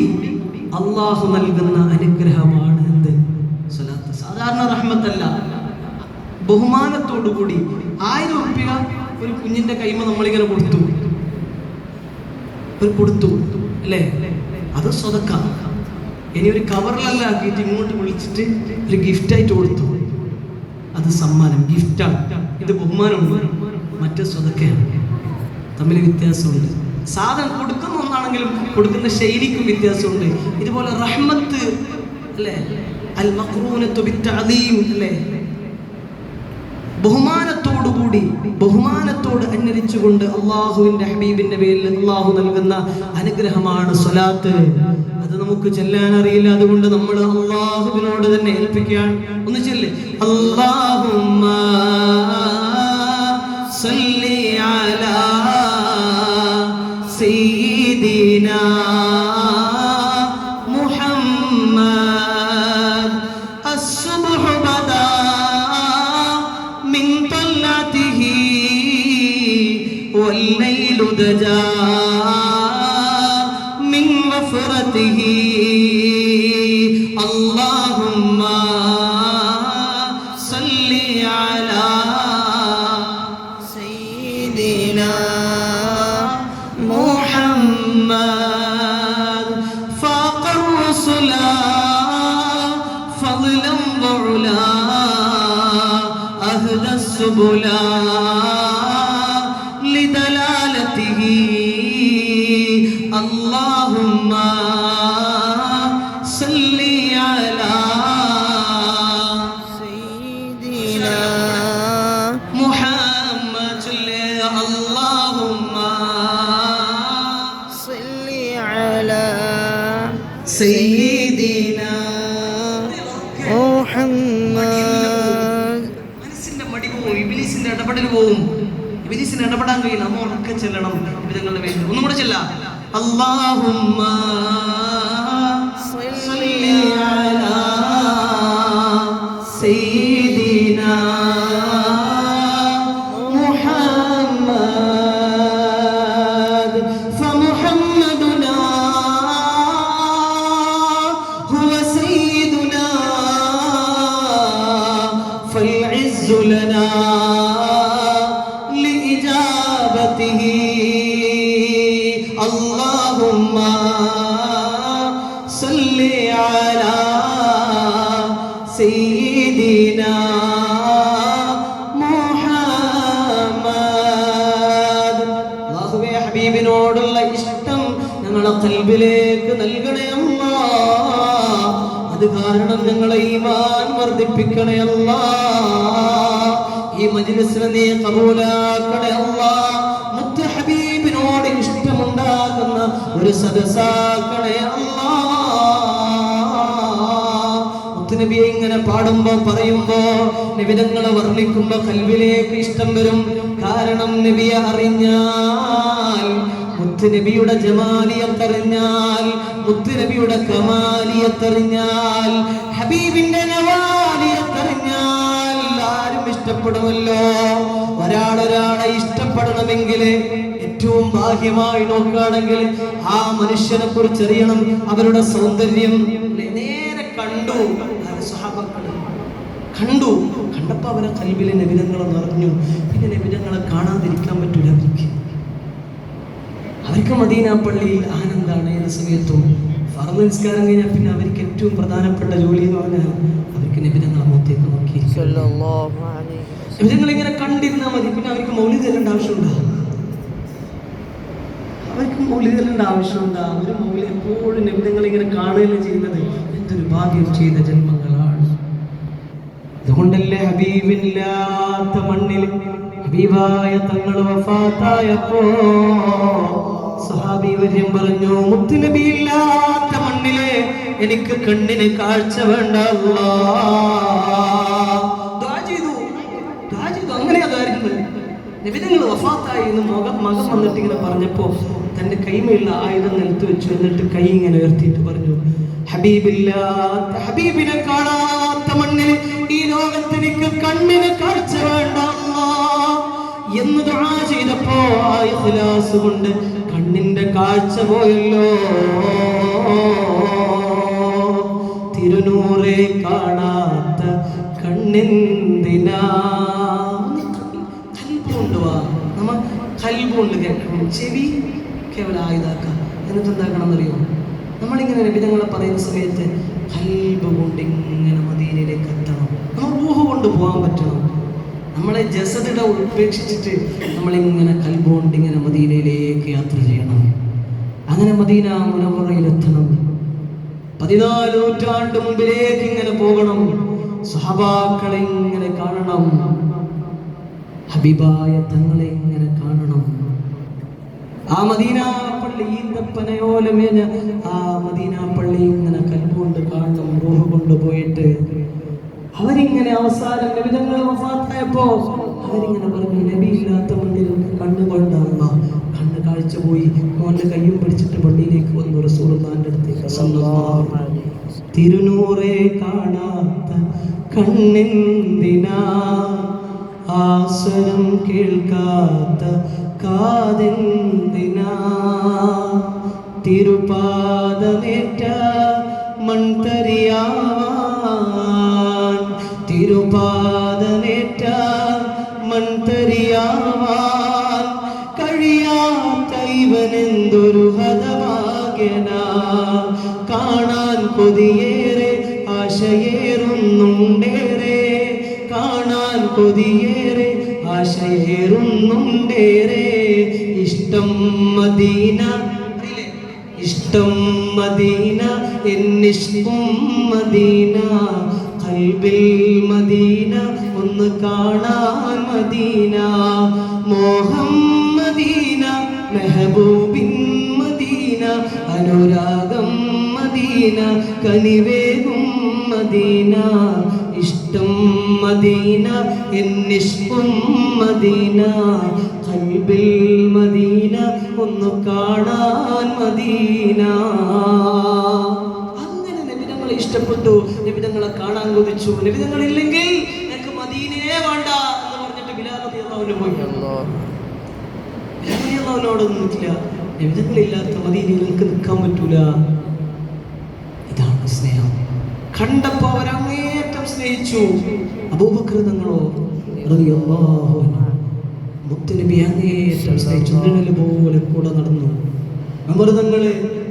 അള്ളാഹു നൽകുന്ന അനുഗ്രഹമാണ് എന്ത്? സ്വലാത്ത്. സാധാരണ റഹ്മത്തല്ല, ബഹുമാനത്തോടുകൂടി. 1000 രൂപ ഒരു കുഞ്ഞിന്റെ കൈമ നമ്മളിങ്ങനെ കൊടുത്തു അല്ലേ? അത് സ്വതക്ക. ഇനി ഒരു കവറിലല്ല ആക്കിയിട്ട് ഇങ്ങോട്ട് വിളിച്ചിട്ട് ഒരു ഗിഫ്റ്റായിട്ട് കൊടുത്തു, അത് സമ്മാനം, ഗിഫ്റ്റാണ്. ഇത് ബഹുമാനമുണ്ട്, മറ്റേ സ്വതക്കയാണ്. തമ്മിൽ വ്യത്യാസമുണ്ട്. സാധനം കൊടുക്കുന്ന ഒന്നാണെങ്കിലും കൊടുക്കുന്ന ശൈലിക്കും വ്യത്യാസമുണ്ട്. ഇതുപോലെ റഹ്മത്ത് അല്ലേ, അൽ മഖ്റൂനത്തു ബിത്തഅദീം അല്ലേ, ബഹുമാനത്തോടുകൂടി, ബഹുമാനത്തോട് അന്വരിച്ചുകൊണ്ട് അള്ളാഹുവിന്റെ ഹബീബിന്റെ പേരിൽ അള്ളാഹു നൽകുന്ന അനുഗ്രഹമാണ് സ്വലാത്ത്. അത് നമുക്ക് ചെല്ലാൻ അറിയില്ല. അതുകൊണ്ട് നമ്മൾ അള്ളാഹുവിനോട് തന്നെ ഏൽപ്പിക്കാൻ. ഒന്ന് ചെല്ല്, അല്ലാഹുമ്മ സല്ലി അലാ സയ്യിദിനാ മുഹമ്മദ്. അസ്സുബ്ഹു ബദാ മിൻ തലഅതിഹി വല്ലൈലു ദജാ മിൻ വഫറതിഹി. അല്ലാഹുമ്മ സല്ലി അലാ സയ്യിദിനാ മുഹമ്മദ്. ഫാഖ സുബുലാ ലിദലാലതിഹി അല്ലാഹുമ്മ സല്ലി അലാ സയ്യിദിനാ മുഹമ്മദ് അല്ലാഹുമ്മ സല്ലി അലാ സയ്യിദിനാ മുഹമ്മദ്. മനസ്സിന്റെ മടി പോവും, ഇബ്ലീസിന്റെ ഇടപെടൽ പോവും. ഇബ്ലീസിന് ഇടപെടാൻ കഴിയില്ല. നമ്മൾ ഉറക്കെ ചെല്ലണം വിധങ്ങളുടെ പേര്. ഒന്നും കൂടെ ചെല്ലാം. അല്ലാഹുമ്മ സല്ലി അലാ സയ്യിദിനാ മുഹമ്മദ് ഫമുഹമ്മദുനാ ഹുവ സയ്യിദുനാ ഫൽഇസ്സു ലനാ ലിഇജാബതിഹി അല്ലാഹുമ്മ സല്ലി അലാ സയ്യിദിനാ മുഹമ്മദ്. അല്ലാഹുവേ, ഹബീബിനോടുള്ള ഇഷ്ടം ഞങ്ങളെ ഖൽബിലേക്ക് നൽകണേ അല്ലാഹ്. അത് കാരണം ഞങ്ങളെ ഈമാൻ വർദ്ധിപ്പിക്കണേ അല്ലാഹ്. ഈ മജ്ലിസിനെ നീ ഖബൂലാക്കണേ അല്ലാഹ്. മുത്ത് ഹബീബിനോട് ഇഷ്ടമുണ്ടാകുന്ന ഒരു സദസ്സാക്കണേ അല്ലാഹ്. മുത്തുനബിയെ ഇങ്ങനെ പാടുമ്പോ പറയുമ്പോ നബിതങ്ങളെ വർണ്ണിക്കുമ്പോ ഖൽബിലേക്ക് ഇഷ്ടം വരും. കാരണം നബിയെ അറിഞ്ഞാൽ, മുത്തുനബിയുടെ ജമാലിയത്തറിഞ്ഞാൽ, മുത്തുനബിയുടെ കമാലിയത്തറിഞ്ഞാൽ, ഹബീബിന്റെ നവാലിയത്തറിഞ്ഞാൽ ആരും ഇഷ്ടപ്പെടുമല്ലോ. ഒരാളൊരാളെ ഇഷ്ടപ്പെടണമെങ്കിൽ ഏറ്റവും ബാഹ്യമായി നോക്കുകയാണെങ്കിൽ ആ മനുഷ്യനെ കുറിച്ച് അറിയണം, അവരുടെ സൗന്ദര്യം. നേരെ കണ്ടു സ്വഹാബാക്കൾ കണ്ടപ്പോ അവരെ ഖൽബിലെ നബിതങ്ങളെ നിറഞ്ഞു. പിന്നെ നബിതങ്ങളെ കാണാതിരിക്കാൻ പറ്റൂല അവർക്ക് മദീന പള്ളിയിൽ ആനന്ദാണ്. ഏത് സമയത്തും ഫർദ് നിസ്കാരം കഴിഞ്ഞാൽ പിന്നെ അവർക്ക് ഏറ്റവും പ്രധാനപ്പെട്ട ജോലി എന്ന് പറഞ്ഞാൽ അവർക്ക് നബിതങ്ങളെ മുഖത്തേക്ക് നോക്കി നബിതങ്ങൾ ഇങ്ങനെ കണ്ടിരുന്നാൽ മതി. പിന്നെ അവർക്ക് മൗലിദ് ചെല്ലേണ്ട ആവശ്യമുണ്ടോ? അവർക്ക് മൗലിദ് ചെല്ലേണ്ട ആവശ്യമുണ്ടോ? ഒരു മൗലിദ് എപ്പോഴും നബിതങ്ങൾ ഇങ്ങനെ കാണുകയല്ലേ ചെയ്യുന്നത്. എന്തൊരു ഭാഗ്യം ചെയ്ത ജന്മങ്ങളാണ്. അതുകൊണ്ടല്ലേ ഹബീബില്ലാത്ത മണ്ണിൽ ഹബീബായ തങ്ങൾ വഫാത്തായപ്പോ സഹാബി വര്യം പറഞ്ഞു, മുത്തുനബിയില്ലാത്ത മണ്ണിലെ എനിക്ക് കണ്ണിന് കാഴ്ച വേണ്ട അല്ലാഹ്. ദുആ ചെയ്തു. അങ്ങനെയാ കാര്യങ്ങൾ. നബിതങ്ങൾ വഫാത്തായി എന്ന് മകൻ വന്നിട്ട് ഇങ്ങനെ പറഞ്ഞപ്പോ തന്റെ കൈമയുള്ള ആയുധം നിലത്ത് വെച്ചു. എന്നിട്ട് കൈ ഇങ്ങനെ ഉയർത്തിയിട്ട് പറഞ്ഞു, ഹബീബിനെ കാണാത്ത മണ്ണിൽ ഈ ലോകത്തിലേക്ക് കണ്ണിന് കാഴ്ച വേണ്ട അല്ലാഹ് എന്ന് ദുആ ചെയ്തപ്പോ ആ ഇഖ്ലാസ് കൊണ്ട് കണ്ണിന്റെ കാഴ്ച പോയല്ലോ. തിരുനൂറെ കാണാത്ത കണ്ണെന്തിനാ? കൽബുകൊണ്ടുവാ. നമ്മ കൽബുകൊണ്ട് കേൾക്കണം, ചെവി കേവലം ആയുധാക്കാം. എന്നിട്ട് എന്താക്കണം എന്നറിയോ? നമ്മളിങ്ങനെ നബിതങ്ങളെ പറയുന്ന സമയത്ത് കൽബ് കൊണ്ട് ഇങ്ങനെ മദീനയിലേക്ക് എത്തണം. നമ്മൾ റൂഹ് കൊണ്ട് പോകാൻ പറ്റണം. നമ്മളെ ജസദിനെ ഉപേക്ഷിച്ചിട്ട് നമ്മളിങ്ങനെ കൽബ് കൊണ്ട് ഇങ്ങനെ മദീനയിലേക്ക് യാത്ര ചെയ്യണം. അങ്ങനെ മദീന മുനവ്വറയിലെത്തണം. 14 നൂറ്റാണ്ട് മുമ്പിലേക്ക് ഇങ്ങനെ പോകണം. സ്വഹാബാക്കളെ ഇങ്ങനെ കാണണം. ഹബീബായ തങ്ങളെ ഇങ്ങനെ കാണണം. ആ മദീന പള്ളി ഈന്തപ്പനയോലമേഞ്ഞ ആ മദീന പള്ളി ഇങ്ങനെ കൽബുകൊണ്ട് കാണണം, റൂഹ് കൊണ്ടുപോയിട്ട്. അവരിങ്ങനെ അവസാനം നബിതങ്ങൾ വഫാത്തായപ്പോ അവരിങ്ങനെ പറഞ്ഞു, നബി ഇല്ലാത്ത മണ്ണിൽ കണ്ണുകൊണ്ടാണ് കണ്ണ് കാഴ്ച പോയി. മോന്റെ കയ്യും പിടിച്ചിട്ട് പള്ളിയിലേക്ക് വന്നു റസൂലുള്ളാഹിന്റെ അടുത്തേക്ക്. തിരുനൂറെ കാണാത്ത കണ്ണെന്തിനാ? ആസ്വരം കേൾക്കാത്ത കാതെന്തിനാ? തിരുപാദമേറ്റ മൺതരിയാവാൻ, തിരുപാദമേറ്റ മൺതരിയാവാൻ കഴിയാത്ത ഇവനെന്തൊരു ഹതഭാഗ്യനാ. കാണാൻ കൊതിയേറെ ആശയേറുന്നുണ്ടേറെ, കാണാൻ കൊതിയേറെ ആശയേറുന്നുണ്ടേറെ ഇഷ്ടം മദീന ഇഷ്ടം മദീന എന്നിഷ്ടം മദീന ഖൽബിൽ മദീന ഒന്ന് കാണാൻ മദീന മോഹം മദീന മെഹബൂബിൻ മദീന അനുരാഗം മദീന കനിവേകും മദീന ഇഷ്ടം മദീന എന്നിഷ്ടം മദീന ഖൽബിൽ മദീന ഒന്ന് കാണാൻ മദീന. അങ്ങനെ നബി തങ്ങളെ ഇഷ്ടപ്പെട്ടു, നബി തങ്ങളെ കാണാൻ കൊതിച്ചു. നബി തങ്ങളില്ലെങ്കിൽ എനിക്ക് മദീനയെ വേണ്ട എന്ന് പറഞ്ഞിട്ട് ബിലാൽ റളിയല്ലാഹു അൻഹു പോയി. ബിലാൽ നിന്നിട്ടില്ല. നബി തങ്ങളില്ലാത്ത മദീനയിൽ എനിക്ക് നിൽക്കാൻ പറ്റൂല. ഇതാണ് സ്നേഹം. കണ്ടപ്പോ അവരങ്ങേറ്റം സ്നേഹിച്ചു. അബൂബക്കർ തങ്ങളോ റളിയല്ലാഹു അൻഹു മുത്തുനബി അങ്ങേറ്റം സ്നേഹിച്ചു. പോലെ കൂടെ നടന്നു. ഉമർ തങ്ങള്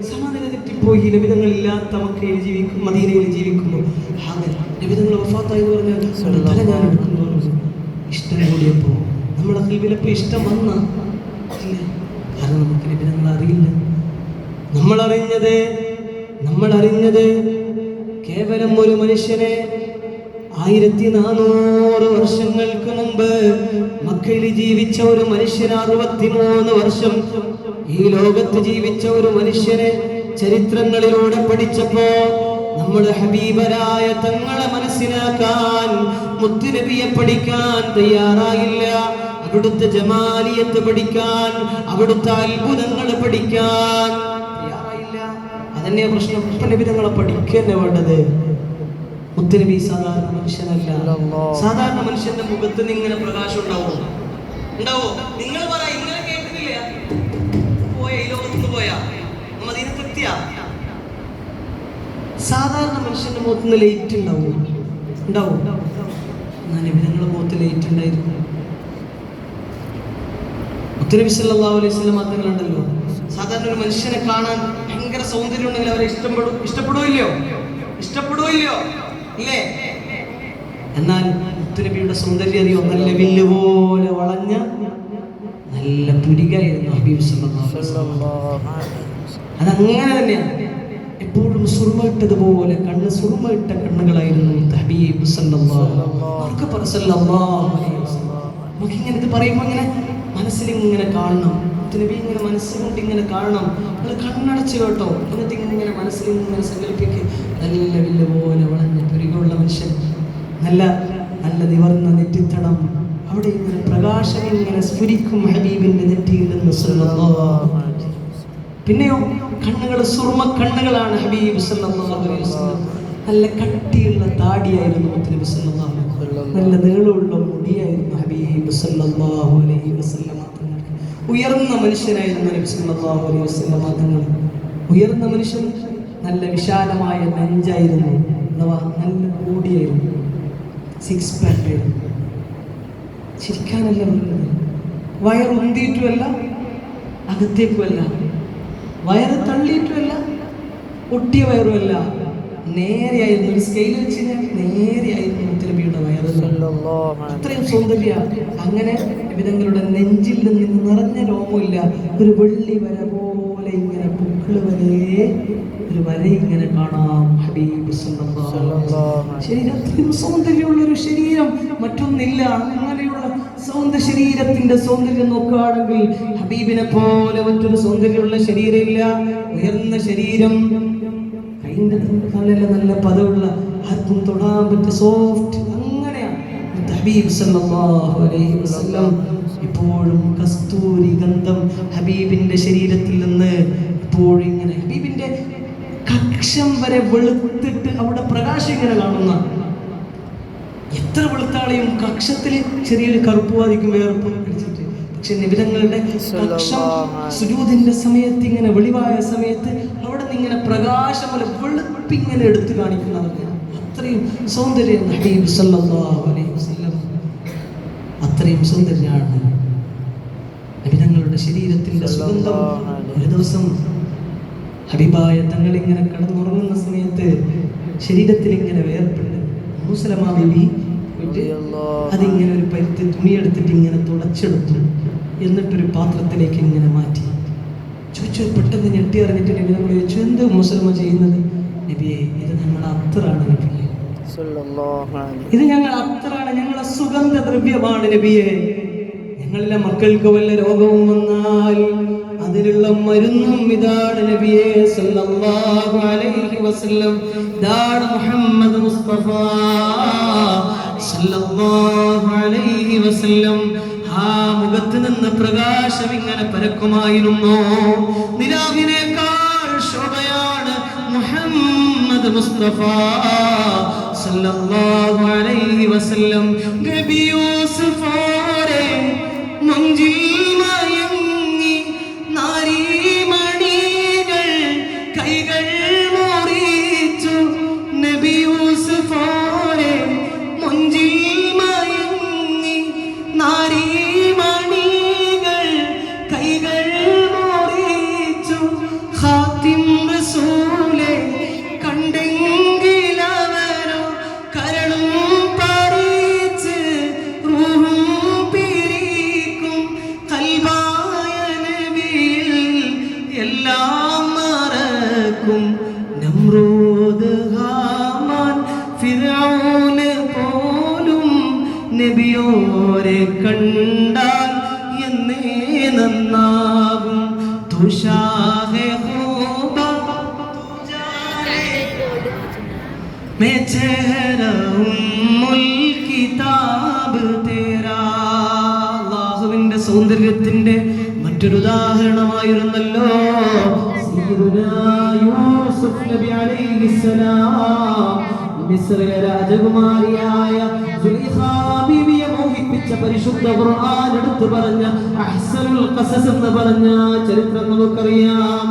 സമാധാനം തെറ്റിപ്പോയി. നബി തങ്ങളില്ലാത്ത മക്കയിൽ ജീവിക്കും, മദീനയിൽ ജീവിക്കുമ്പോൾ നബി തങ്ങൾ വഫാത്തായി എന്ന് പറഞ്ഞാൽ തല ഞാൻ എടുക്കുന്നു. ഇഷ്ടം കൂടിയപ്പോ നമ്മളെ കൽവിലപ്പോ ഇഷ്ടം വന്ന ഇല്ല. കാരണം നമുക്ക് നബി തങ്ങൾ അറിയില്ല. നമ്മളറിഞ്ഞത് കേവലം ഒരു മനുഷ്യനെ 1400 വർഷങ്ങൾക്ക് മുമ്പ് മക്കയിൽ ജീവിച്ച ഒരു മനുഷ്യന് 63 വർഷം ഈ ലോകത്ത് ജീവിച്ച ഒരു മനുഷ്യനെ ചരിത്രങ്ങളിലൂടെ പഠിച്ചപ്പോ നമ്മുടെ ഹബീബരായ തങ്ങളെ മനസ്സിലാക്കാൻ മുത്തുനബിയെ പഠിക്കാൻ തയ്യാറായില്ല. അവിടുത്തെ ജമാലിയത്ത് പഠിക്കാൻ, അവിടുത്തെ അത്ഭുതങ്ങൾ പഠിക്കാൻ തയ്യാറായില്ല. അതന്നെ പ്രശ്നം. നബി തങ്ങളെ പഠിക്കുക വേണ്ടത്. മുത്തുനബി സാധാരണ മനുഷ്യനല്ല. സാധാരണ മനുഷ്യന്റെ മുഖത്ത് ഇങ്ങനെ പ്രകാശം ഉണ്ടാവോ? നിങ്ങൾ പറ, ഇങ്ങനെ കേൾക്കുന്നില്ല? പോയ ഈ ലോകത്തുനിന്ന് പോയാ മദീനത്തെത്തിയ സാധാരണ മനുഷ്യന്റെ മുഖത്ത് ലൈറ്റ് ഉണ്ടാവും. നബി തങ്ങളുടെ മുഖത്ത് ലൈറ്റ് ഉണ്ടായിരുന്നു. മുത്തുനബി സല്ലല്ലാഹു അലൈഹി വസല്ലം തങ്ങളുണ്ടല്ലോ, സാധാരണ ഒരു മനുഷ്യനെ കാണാൻ ഭയങ്കര സൗന്ദര്യം ഉണ്ടെങ്കിൽ അവരെ ഇഷ്ടപ്പെടുകയില്ലയോ ഇല്ലേ? എന്നാൽ മുത്തുനബിയുടെ സൗന്ദര്യം അറിയോ? നല്ല വില്ലുപോലെ വളഞ്ഞ നല്ല പിടികായിരുന്നു ഹബീബ് സല്ലല്ലാഹു അലൈഹി വസല്ലം. അതങ്ങനെ തന്നെയാണ്. എപ്പോഴും സുർമയിട്ടതുപോലെ സുർമയിട്ട കണ്ണുകളായിരുന്നു ഹബീബ് സല്ലല്ലാഹു അലൈഹി വസല്ലം. നമുക്കിങ്ങനെ ഇത് പറയുമ്പോൾ ഇങ്ങനെ മനസ്സിലിങ്ങനെ കാണണം. മുത്തുനബി ഇങ്ങനെ മനസ്സുകൊണ്ട് ഇങ്ങനെ കാണണം. നിങ്ങൾ കണ്ണടച്ച് കേട്ടോ. എന്നിട്ട് ഇങ്ങനെ മനസ്സിലിങ്ങനെ സങ്കല്പിക്കുക. നല്ല വില്ല് പോലെ വളഞ്ഞ പുരികമുള്ള മനുഷ്യൻ, നല്ല നല്ല നിവർന്ന നെറ്റിത്തടം, അവിടെ ഇങ്ങനെ പ്രകാശം ഇങ്ങനെ സ്ഫുരിക്കും ഹബീബിന്റെ നെറ്റിയിൽ നിന്ന്. പിന്നെയോ കണ്ണുകൾ സുർമ കണ്ണുകളാണ് ഹബീബ് സല്ലല്ലാഹു അലൈഹി വസല്ലം. നല്ല കട്ടിയുള്ള താടിയായിരുന്നു മുത്തുനബി സല്ലല്ലാഹു അലൈഹി വസല്ലം. നല്ല നീളമുള്ള മുടിയായിരുന്നു ഹബീബ് സല്ലല്ലാഹു അലൈഹി വസല്ലം. ഉയർന്ന മനുഷ്യനായിരുന്നു നബി സല്ലല്ലാഹു അലൈഹി വസല്ലം തങ്ങൾ. ഉയർന്ന മനുഷ്യൻ, നല്ല വിശാലമായ നെഞ്ചായിരുന്നു, അഥവാ നല്ല ബോഡിയായിരുന്നു, 6 പാക്ക് ആയിരുന്നു. ചിരിക്കാനല്ല പറയുന്നത്. വയറുന്തിയിട്ടുമല്ല, അകത്തേക്കുമല്ല, വയറ് തള്ളിയിട്ടുമല്ല, ഒട്ടിയ വയറുമല്ല, നേരെയായിരുന്നു. ഒരു സ്കെയിൽ വെച്ച് നേരെയായിരുന്നു മുത്തുനബിയുടെ വയറ്. അത്രയും സൗന്ദര്യ. അങ്ങനെ വിധങ്ങളുടെ നെഞ്ചിൽ നിന്ന് നിറഞ്ഞ രോമമില്ല, ഒരു വെള്ളി വര പോലെ ഇങ്ങനെ പുക്കിള് വരെ ഒരു വര ഇങ്ങനെ കാണാം ഹബീബ് സല്ലല്ലാഹു അലൈഹി വസല്ലം. ശരീരത്തിൽ സൗന്ദര്യമുള്ള ഒരു ശരീരം മറ്റൊന്നില്ല. അങ്ങനെയുള്ള ശരീരത്തിന്റെ സൗന്ദര്യം നോക്കുകയാണെങ്കിൽ ഹബീബിനെ പോലെ മറ്റൊരു സൗന്ദര്യമുള്ള ശരീരമില്ല. ഉയർന്ന ശരീരം, കൈന്റെ നല്ല പദമുള്ള, ആർക്കും തൊടാൻ പറ്റിയ സോഫ്റ്റ്. അങ്ങനെയാണ് ഹബീബ് സല്ലല്ലാഹു അലൈഹി വസല്ലം. എപ്പോഴും കസ്തൂരി ഗന്ധം ഹബീബിന്റെ ശരീരത്തിൽ നിന്ന് എപ്പോഴും ഇങ്ങനെ. ഹബീബിന്റെ കക്ഷം വരെ വെളുത്തിട്ട് അവിടെ പ്രകാശം ഇങ്ങനെ കാണുന്ന. എത്ര വെളുത്താളെയും കക്ഷത്തിൽ ചെറിയൊരു കറുപ്പ് ബാധിക്കും, വേർപ്പ് പിടിച്ചിട്ട്. പക്ഷെ നിബിധങ്ങളുടെ കക്ഷം സുജൂദിന്റെ സമയത്ത് ഇങ്ങനെ വെളിവായ സമയത്ത് അവിടെ നിന്ന് ഇങ്ങനെ പ്രകാശം പോലെ വെളുപ്പിങ്ങനെ എടുത്തു കാണിക്കുന്നവർക്ക് അത്രയും സൗന്ദര്യം ഹബീബ് സല്ലല്ലാഹു അലൈഹി വസല്ലം. അത്രയും സൗന്ദര്യമാണ് നിബിധങ്ങളുടെ ശരീരത്തിന്റെ സുഗന്ധം. ഒരു ദിവസം ഹബീബായ തങ്ങൾ ഇങ്ങനെ കിടന്നുറങ്ങുന്ന സമയത്ത് ശരീരത്തിൽ ഇങ്ങനെ വേർപ്പുണ്ട്. മുസലമാ ബീബി അതിങ്ങനെ തുണിയെടുത്തിട്ട് ഇങ്ങനെ തുടച്ചെടുത്തു. എന്നിട്ടൊരു പാത്രത്തിലേക്ക് ഇങ്ങനെ മാറ്റി. ചോദിച്ചു, പെട്ടെന്ന് ഞെട്ടി അറിഞ്ഞിട്ട് നബി നമ്മൾ ചോദിച്ചു, എന്ത് മുസൽമ ചെയ്യുന്നത്? നബിയെ, ഇത് ഞങ്ങളുടെ അത്തറാണ് നബിയെ, ഇത് ഞങ്ങൾ അത്തറാണ്, ഞങ്ങളെ സുഗന്ധദ്രവ്യമാണ് നബിയെ. ഞങ്ങളിലെ മക്കൾക്ക് വല്ല രോഗവും വന്നാൽ അതിനുള്ള മരുന്നും ഇതാണ് നബിയെ സല്ലല്ലാഹു അലൈഹി വസല്ലം. ഇതാണ് മുഹമ്മദ് മുസ്തഫ സല്ലല്ലാഹു അലൈഹി വസല്ലം. ആ മുഖത്ത് നിന്ന് പ്രകാശം ഇങ്ങനെ പരക്കുമായിരുന്നു. നിലാവിനേക്കാൾ ശോഭയാണ് മുഹമ്മദ് മുസ്തഫ സല്ലല്ലാഹു അലൈഹി വസല്ലം. നബി യൂസുഫോരെ മഞ്ചിൽ മയങ്ങി നാരീമണികൾ കൈകൾ മുറിച്ചു. നബി യൂസുഫോരെ മഞ്ചിൽ മയങ്ങി നാരീമണികൾ കൈകൾ മുറിച്ചു. ഖാതിം റസൂലെ കണ്ടെങ്കിലവരോ കരളും പറിച്ച് റൂഹും പിരിക്കും. ഖൽബായ നബിയിൽ എല്ലാം മറക്കും. നമ്രൂദ് ഹാമാൻ ഫിർഔന് പോലും നബിയോരെ കണ്ടാൽ എന്നേ നന്നാകും. തുഷാഹെ ഹൂബ मैं चेहरा उम्मुल किताബ് തേരാ. അല്ലാഹുവിന്റെ സൗന്ദര്യത്തിന്റെ മറ്റൊരു ഉദാഹരണമായിരുന്നല്ലോ സയ്യിദുനാ യൂസുഫ് നബി അലൈഹിസ്സലാം. മിസ്രിലെ രാജകുമാരിയായ സുലൈഖാ ബീവിയെ മോഹിപ്പിച്ച പരിശുദ്ധ ഖുർആൻ എടുത്തു പറഞ്ഞ അഹ്സനുൽ ഖസസ് എന്ന് പറഞ്ഞ ചരിത്രം നമുക്കറിയാം.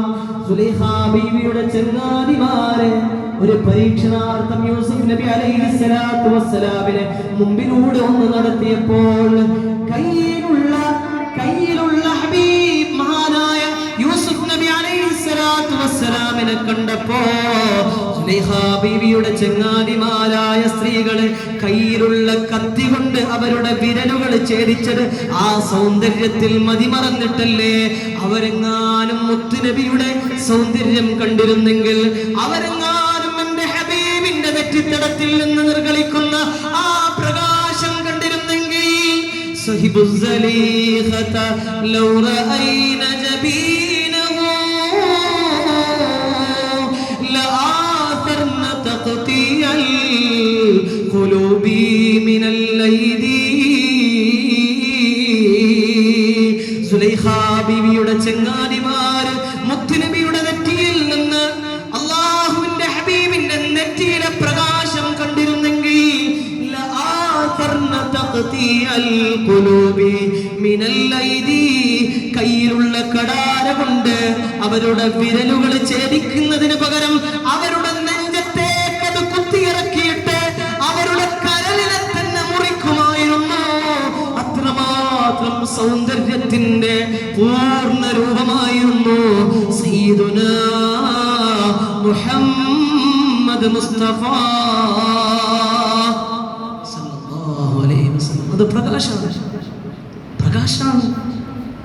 സുലൈഖാ ബീവിയുടെ ചങ്ങാതിമാരെ ഒരു പരീക്ഷണാർത്ഥം യൂസുഫ് നബി അലൈഹിസ്സലാത്തു വസ്സലാമിനെ മുമ്പിലൂടെ ഒന്ന് നടത്തിയപ്പോൾ കയ്യിലുള്ള ഹബീബ് മഹാനായ യൂസുഫ് നബി അലൈഹിസ്സലാത്തു വസ്സലാമിനെ കണ്ടപ്പോ സുലൈഖാ ബീവിയുടെ ചങ്ങാതിമാരായ സ്ത്രീകള് കയ്യിലുള്ള കത്തി കൊണ്ട് അവരുടെ വിരലുകൾ ഛേദിച്ചത് ആ സൗന്ദര്യത്തിൽ മതിമറന്നിട്ടല്ലേ? അവരെങ്ങാനും മുത്തുനബിയുടെ സൗന്ദര്യം കണ്ടിരുന്നെങ്കിൽ, അവരെങ്ങാനും എന്റെ ഹബീബിന്റെ നെറ്റിത്തടത്തിൽ നിന്ന് നിർഗളിക്കുന്ന ആ പ്രകാശം കണ്ടിരുന്നെങ്കിൽ, സഹിബു സലീഖത ലൗ റഅയ്ന ജബീനഹു ലആതർന തഖ്തിയൽ ഖുലൂബി മിനൽ ലൈദി. സുലൈഖാ ബീവിയുടെ ചങ്ങാതിമാര് മുത്തുനബിയുടെ നെറ്റിയിൽ നിന്ന് അല്ലാഹുവിന്റെ ഹബീബിന്റെ നെറ്റിയിലെ പ്രകാശം കണ്ടിരുന്നെങ്കിൽ ലആതർന തഖ്തിയൽ ഖുലൂബി മിനൽ ലൈദി, കയ്യിലുള്ള കടാര കൊണ്ട് അവരുടെ വിരലുകൾ ഛേദിക്കുന്നതിന് പകരം അവരുടെ നെഞ്ചത്തേക്ക് അത് കുത്തിയിറക്കിയിട്ട് അവരുടെ കരളിനെ തന്നെ മുറിക്കുമായിരുന്നു. അത്രമാത്രം സൗന്ദര്യത്തിന്റെ പൂർണ്ണ രൂപമായിരുന്നു സയ്യിദുനാ മുഹമ്മദ് മുസ്തഫ സല്ലല്ലാഹു അലൈഹി വസല്ലം. അത് പ്രകാശമാണ്.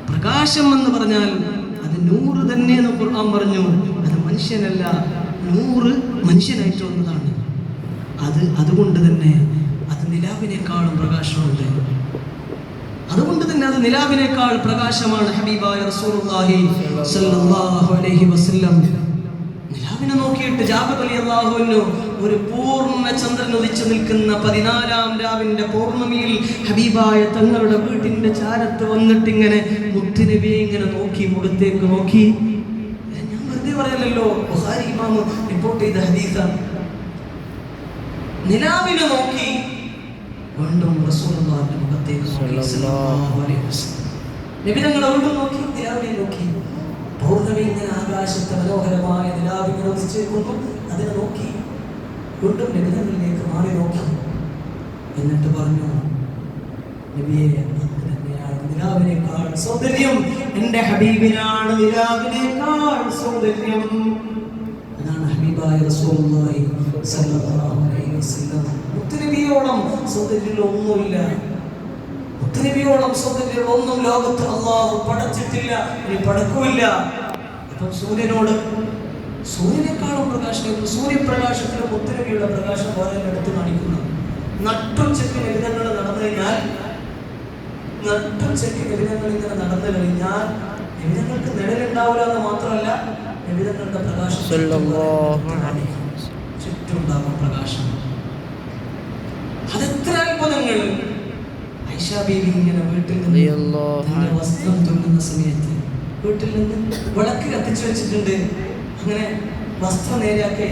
പ്രകാശം എന്ന് പറഞ്ഞാൽ അത് നൂറ് തന്നെ എന്ന് ഖുർആൻ പറഞ്ഞു. അത് മനുഷ്യനല്ല, നൂറ് മനുഷ്യനായിട്ട് വന്നതാണ്. അതുകൊണ്ട് തന്നെ അത് നിലാവിനേക്കാളും പ്രകാശമുണ്ട്. അതുകൊണ്ട് തന്നെ അത് നിലാവിനേക്കാൾ പ്രകാശമാണ്. ഹബീബായ റസൂലുള്ളാഹി സ്വല്ലല്ലാഹു അലൈഹി വസല്ലം നിലാവിനെ നോക്കിയിട്ട് ജാബിർ റളിയല്ലാഹു അൻഹു ഒരു പൂർണ്ണ ചന്ദ്രൻ ഉദിച്ചു നിൽക്കുന്ന 14-ാം രാവിന്റെ പൗർണമിയിൽ ഹബീബായ തങ്ങളുടെ വീട്ടിന്റെ ചാരത്ത് വന്നിട്ട് ഇങ്ങനെ മുത്തുനബിയെ ഇങ്ങനെ നോക്കി, മുഖത്തേക്ക് നോക്കി. ഞാൻ വെറുതെ പറയല്ലോ, ബുഖാരി ഇമാം റിപ്പോർട്ട് ചെയ്ത ഹദീസാണ്. നിലാവിനെ നോക്കി വീണ്ടും റസൂലുള്ളാഹിന്റെ മുഖത്തേക്ക് നോക്കി സല്ലല്ലാഹു അലൈഹി വസല്ലം. നബി തങ്ങൾ വീണ്ടും നോക്കി, നിലാവിനെ നോക്കി. പൗർണമി ഇങ്ങനെ ആകാശത്തെ മനോഹരമായ നിലാവിനെ ഉദിച്ചിരിക്കുന്നു. അതിനെ നോക്കി വീണ്ടും നബി തങ്ങളിലേക്ക് മാറി നോക്കി. എന്നിട്ട് പറഞ്ഞു, നബിയെ, തന്നെയാണ് നിലാവിനേക്കാൾ സൗന്ദര്യം എന്റെ ഹബീബിനാണ് നിലാവിനേക്കാൾ സൗന്ദര്യം. അതാണ് ഹബീബായ റസൂലുള്ളാഹി സ്വല്ലല്ലാഹു അലൈഹി വസല്ലം. മുത്തുനബിയോളം സൗന്ദര്യം ഒന്നുമില്ല. മുത്തനബിയോളം സൗന്ദര്യമുള്ള ഒന്നും ലോകത്ത് അള്ളാഹു പടച്ചിട്ടില്ല, ഇനി പടക്കുമില്ല. ഇപ്പം സൂര്യനേക്കാളും പ്രകാശം, സൂര്യപ്രകാശത്തിന് മുത്തനബിയുടെ പ്രകാശം പോലെ എടുത്ത് കാണിക്കുന്നു. നട്ടുച്ചയ്ക്ക് നിബിധങ്ങൾ നടന്നു കഴിഞ്ഞാൽ നിബിധങ്ങൾക്ക് നിഴലുണ്ടാവില്ല എന്ന് മാത്രമല്ല, നിബിധങ്ങളുടെ പ്രകാശം ചുറ്റുണ്ടാകും പ്രകാശം. അതെത്ര അത്ഭുതങ്ങൾ! ആയിഷാ ബീവി ഇങ്ങനെ വീട്ടിൽ നിന്ന് വസ്ത്രം തുന്നുന്ന സമയത്ത് വീട്ടിൽ നിന്ന് വിളക്ക് കത്തിച്ചു വെച്ചിട്ടുണ്ട്. അങ്ങനെ വസ്ത്രം നേരെയാക്കി,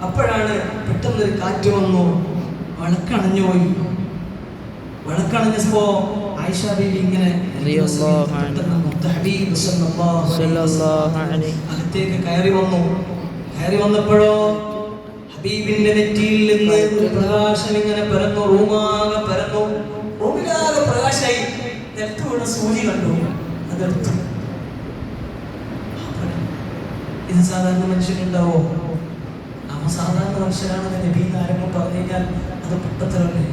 അപ്പോഴാണ് പെട്ടെന്നൊരു കാറ്റ് വന്നു, വിളക്കണഞ്ഞുപോയി. വിളക്കണഞ്ഞപ്പോ ആയിഷാ ബീവി ഇങ്ങനെ അകത്തേക്ക് കയറി വന്നപ്പോഴോ ഹബീബിന്റെ നെറ്റിയിൽ നിന്ന് പ്രകാശം ഇങ്ങനെ പരന്നു, റൂമാകെ പരന്നു, റൂമിലാകെ പ്രകാശമായി. നിലത്ത് വീണ സൂചി കണ്ടു, അതെടുത്തു. ഇത് സാധാരണ മനുഷ്യനുണ്ടാവോ? നമ്മ സാധാരണ മനുഷ്യരാണെന്ന് നബി ആരെങ്കിലും പറഞ്ഞു കഴിഞ്ഞാൽ അത് പൊട്ടത്തരല്ലേ?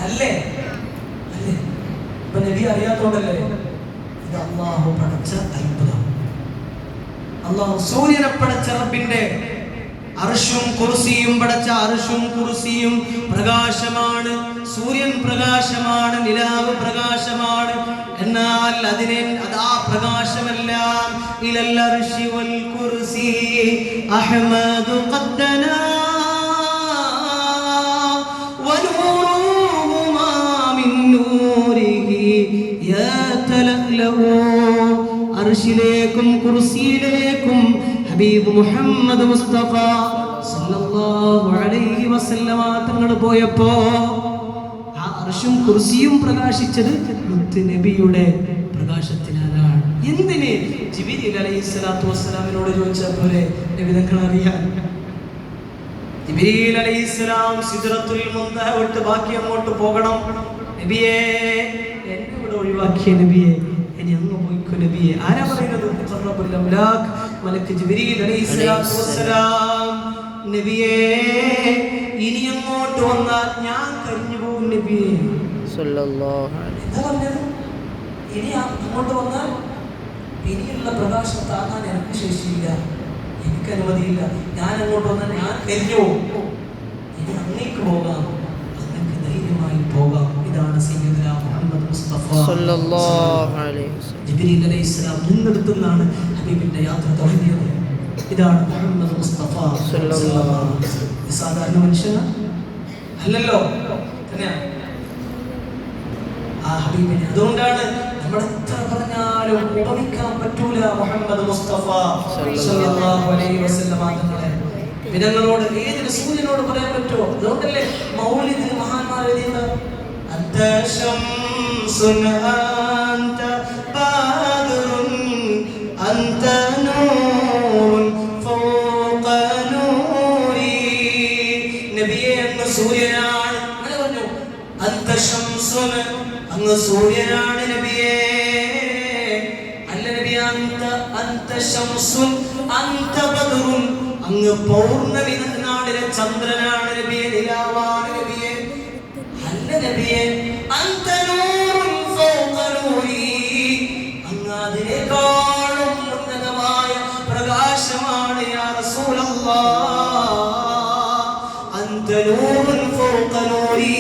അല്ലേ? ഇപ്പൊ നബി അറിയാത്തോണ്ടല്ലേ? ഇത് അള്ളാഹു പടച്ച അത്ഭുതം. അള്ളാഹു സൂര്യനെ പടച്ച റബ്ബിന്റെ അർശും കുർസിയും പടച്ച അർശും കുർസിയും പ്രകാശമാണ്. സൂര്യൻ പ്രകാശമാണ്, നിലാവ് പ്രകാശമാണ്. എന്നാൽ ആ പ്രകാശമെല്ലാം ഇലൽ അർശി വൽ കുർസി അഹ്മദു ഖദ്ദനാ വനൂറുഹുമാ മിൻ നൂരിഹി യതലഅലു. അർശിലേക്കും കുർസിയിലേക്കും ഹബീബ് മുഹമ്മദ് മുസ്തഫ സല്ലല്ലാഹു അലൈഹി വസല്ലമ തങ്ങൾ പോയപ്പോ ആ അർശും കുർസിയും പ്രകാശിച്ചത് മുത്ത് നബിയുടെ പ്രകാശത്തിനാലാണ്. എന്തിന്? ജിബ്രീൽ അലൈഹിസ്സലാത്തു വസ്സലാമിനോട് ചോദിച്ചാൽ പോലെ നബി തങ്ങൾ അറിയാൻ. ജിബ്രീൽ അലൈഹിസ്സലാം സിദ്റത്തുൽ മുൻതഹ വിട്ട് ബാക്കി അങ്ങോട്ട് പോകണം. നബിയേ, എന്നെ ഇവിടെ ഒഴിവാക്കിയ നബിയേ, ഇനി അങ്ങ് പോയിക്കോ നബിയേ. ആരാ പറയുന്നത്? ഖറബുൽ അംലാക് മലക്ക് ജിബ്രീൽ അലൈഹിസ്സലാത്തു വസ്സലാം. നബിയേ, ഇനി അങ്ങോട്ട് വന്നാൽ ഞാൻ കരിഞ്ഞു പോകും നബിയേ സല്ലല്ലാഹു അലൈഹി വസല്ലം. ഇനി അങ്ങോട്ട് വന്നാൽ ഇനിയുള്ള പ്രകാശം താങ്ങാൻ എനിക്ക് ശേഷിയില്ല, എനിക്ക് അനുമതിയില്ല. ഞാൻ അങ്ങോട്ട് വന്നാൽ ഞാൻ കരിഞ്ഞു പോകും. ഇനി അങ്ങേക്ക് പോകാം, അങ്ങേക്ക് ധൈര്യമായി പോകാം. ഇതാണ് സയ്യിദുനാ മുഹമ്മദ് മുസ്തഫ സല്ലല്ലാഹു അലൈഹി വസല്ലം. ജിബ്രീൽ അലൈഹിസ്സലാം നിന്നെടുത്തുന്നാണ് ഹബീബിന്റെ യാത്ര തുടങ്ങിയത്. ഇതാണ് മുഹമ്മദ് മുസ്തഫ സല്ലല്ലാഹു അലൈഹി വസല്ലം. സാധാരണ മനുഷ്യനാണ് അല്ലല്ലോ, തന്നെയാണ് ആ ഹബീബിനെ. അതുകൊണ്ടാണ് നമ്മൾ എത്ര പറഞ്ഞാലും ഉപമിക്കാൻ പറ്റൂല മുഹമ്മദ് മുസ്തഫ സല്ലല്ലാഹു അലൈഹി വസല്ലം തങ്ങളെ. വിധങ്ങളോട് ഏതൊരു സൂര്യനോട് പറയാൻ പറ്റുമോ? അതുകൊണ്ടല്ലേ മൗലിദിൽ മഹാന്മാർ എഴുതിയത് അന്ത ശംസുൻ അന്ത ബദറുൻ അന്ത നൂറുൻ ഫൗഖ നൂരി. നബിയേ, അങ്ങ് സൂര്യനാണ്. അങ്ങനെ പറഞ്ഞു, അന്ത ശംസുൻ, അങ്ങ് സൂര്യനാണ് നബിയേ. അല്ല നബി, അന്ത ശംസുൻ അന്ത ബദറുൻ, അങ്ങ് പൗർണമി നാടിലെ ചന്ദ്രനാണ് നബിയെ, നിലാവാണ് നബിയെ. അല്ല നബിയെ, അന്ത നൂറുൻ ഫൗഖ നൂരി, അങ്ങ് അതിനേക്കാളും ഉന്നതമായ പ്രകാശമാണ് യാ റസൂലല്ലാഹ്. അന്ത നൂറുൻ ഫൗഖ നൂരി,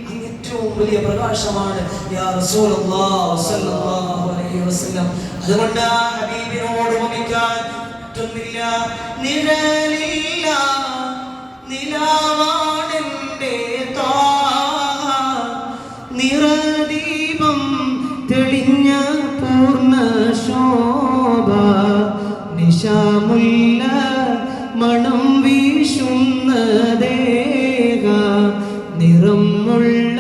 അങ്ങ് ഏറ്റവും വലിയ പ്രകാശമാണ് യാ റസൂലല്ലാഹ് സല്ലല്ലാഹു അലൈഹി വസല്ലം. അതുകൊണ്ട് ആ ഹബീബിനോട് ഉപമിക്കാൻ പറ്റുന്നില്ല. നിഴലില്ല, നിലാവാണെന്റെ താഹ, നിറദീപം തെളിഞ്ഞ പൂർണ്ണ ശോഭ, നിശാമുല്ല മണം വീശുന്ന ദേഹ, നിറമുള്ള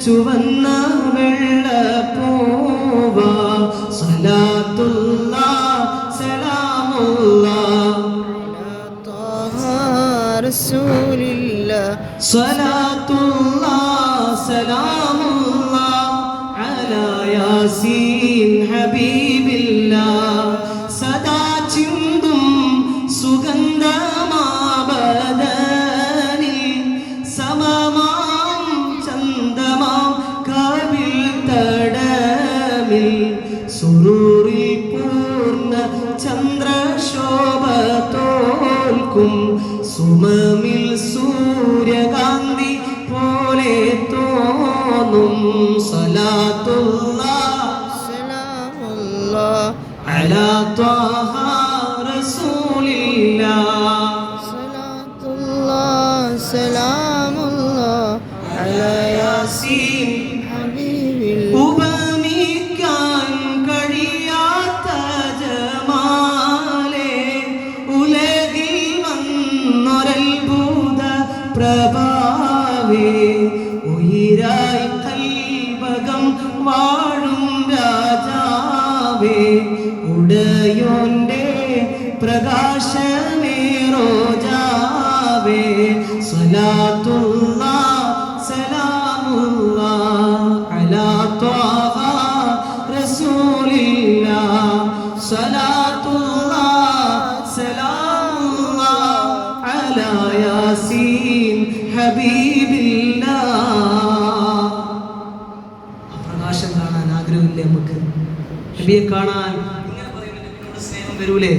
ചുവന്ന വെള്ള പൂവ, സ്വലാത്തുല്ലാഹ് സലാമുല്ലാഹ് അലാ ത്വാഹ റസൂലില്ലാഹ്, സ്വലാത്തുല്ലാഹ് സലാമുല്ലാഹ് അലാ യാസീൻ ഹബീബില്ലാഹ്. സദാ ചിന്തും സുഗന്ധമാബദനിൽ സമമാം ചന്ദമാം സുമമിൽ സൂര്യകാന്തി പോലെ തോന്നും സലാത്തുല്ലാഹ് സലാമുല്ലാഹ് അലാ ത്വാഹ റസൂലില്ലാഹ് സലാത്തുല്ലാഹ് സലാമുല്ലാഹ് അലാ യാസീൻ ഹബീബിൽ ഉപമിക്കാൻ കഴിയാത്ത ജമാലേ ഉലകിൽ വന്നൊരത്ഭുത പ്രഭാവേ ഉയിരായി കൽബകം വാഴും രാജാവേ ഉടയോന്റെ പ്രകാശമേ റോജാവേ സ്വലാത്തുല്ലാഹ് സലാമുല്ലാഹ് അലാ ത്വാഹ റസൂലില്ലാഹ് സ്വലാത്തുല്ലാഹ് സലാമുല്ലാഹ് അലാ യാസീൻ ഹബീബില്ലാഹ്. പ്രകാശം കാണാൻ ആഗ്രഹമില്ലേ നമുക്ക്? നബിയെ കാണാൻ ഇങ്ങനെ പറയുമ്പോൾ നബിയോട് സ്നേഹം വരൂലേ?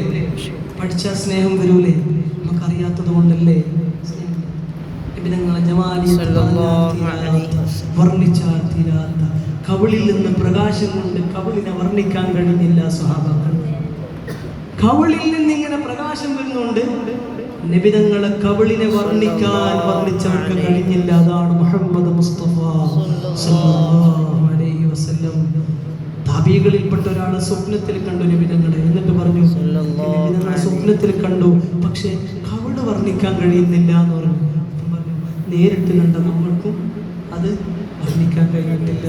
പഠിച്ച സ്നേഹം വരൂലേ? നമുക്കറിയാത്തത് കൊണ്ടല്ലേ സ്നേഹം. നബിതങ്ങളെ വർണ്ണിച്ചാൽ തീരാത്ത കവിളിൽ നിന്ന് പ്രകാശം കൊണ്ട് കവിളിനെ വർണ്ണിക്കാൻ കഴിഞ്ഞില്ല സ്വഹാബാക്കൾ. കവിളിൽ നിന്ന് ഇങ്ങനെ പ്രകാശം വരുന്നുണ്ട്, നബിതങ്ങളെ കവിളിനെ വർണ്ണിച്ചവർക്ക് കഴിഞ്ഞില്ല. അതാണ് മുഹമ്മദ് മുസ്തഫ സല്ലല്ലാഹു അലൈഹി വസല്ലം. താബീകളിൽപ്പെട്ട ഒരാളെ സ്വപ്നത്തിൽ കണ്ടു നബിതങ്ങളെ. എന്നിട്ട് പറഞ്ഞു, നബിതങ്ങളെ സ്വപ്നത്തിൽ കണ്ടു, പക്ഷെ കവിള് വർണ്ണിക്കാൻ കഴിയുന്നില്ല എന്ന് പറഞ്ഞു. നേരിട്ട് കണ്ട നമ്മൾക്കും അത് വർണ്ണിക്കാൻ കഴിഞ്ഞിട്ടില്ല.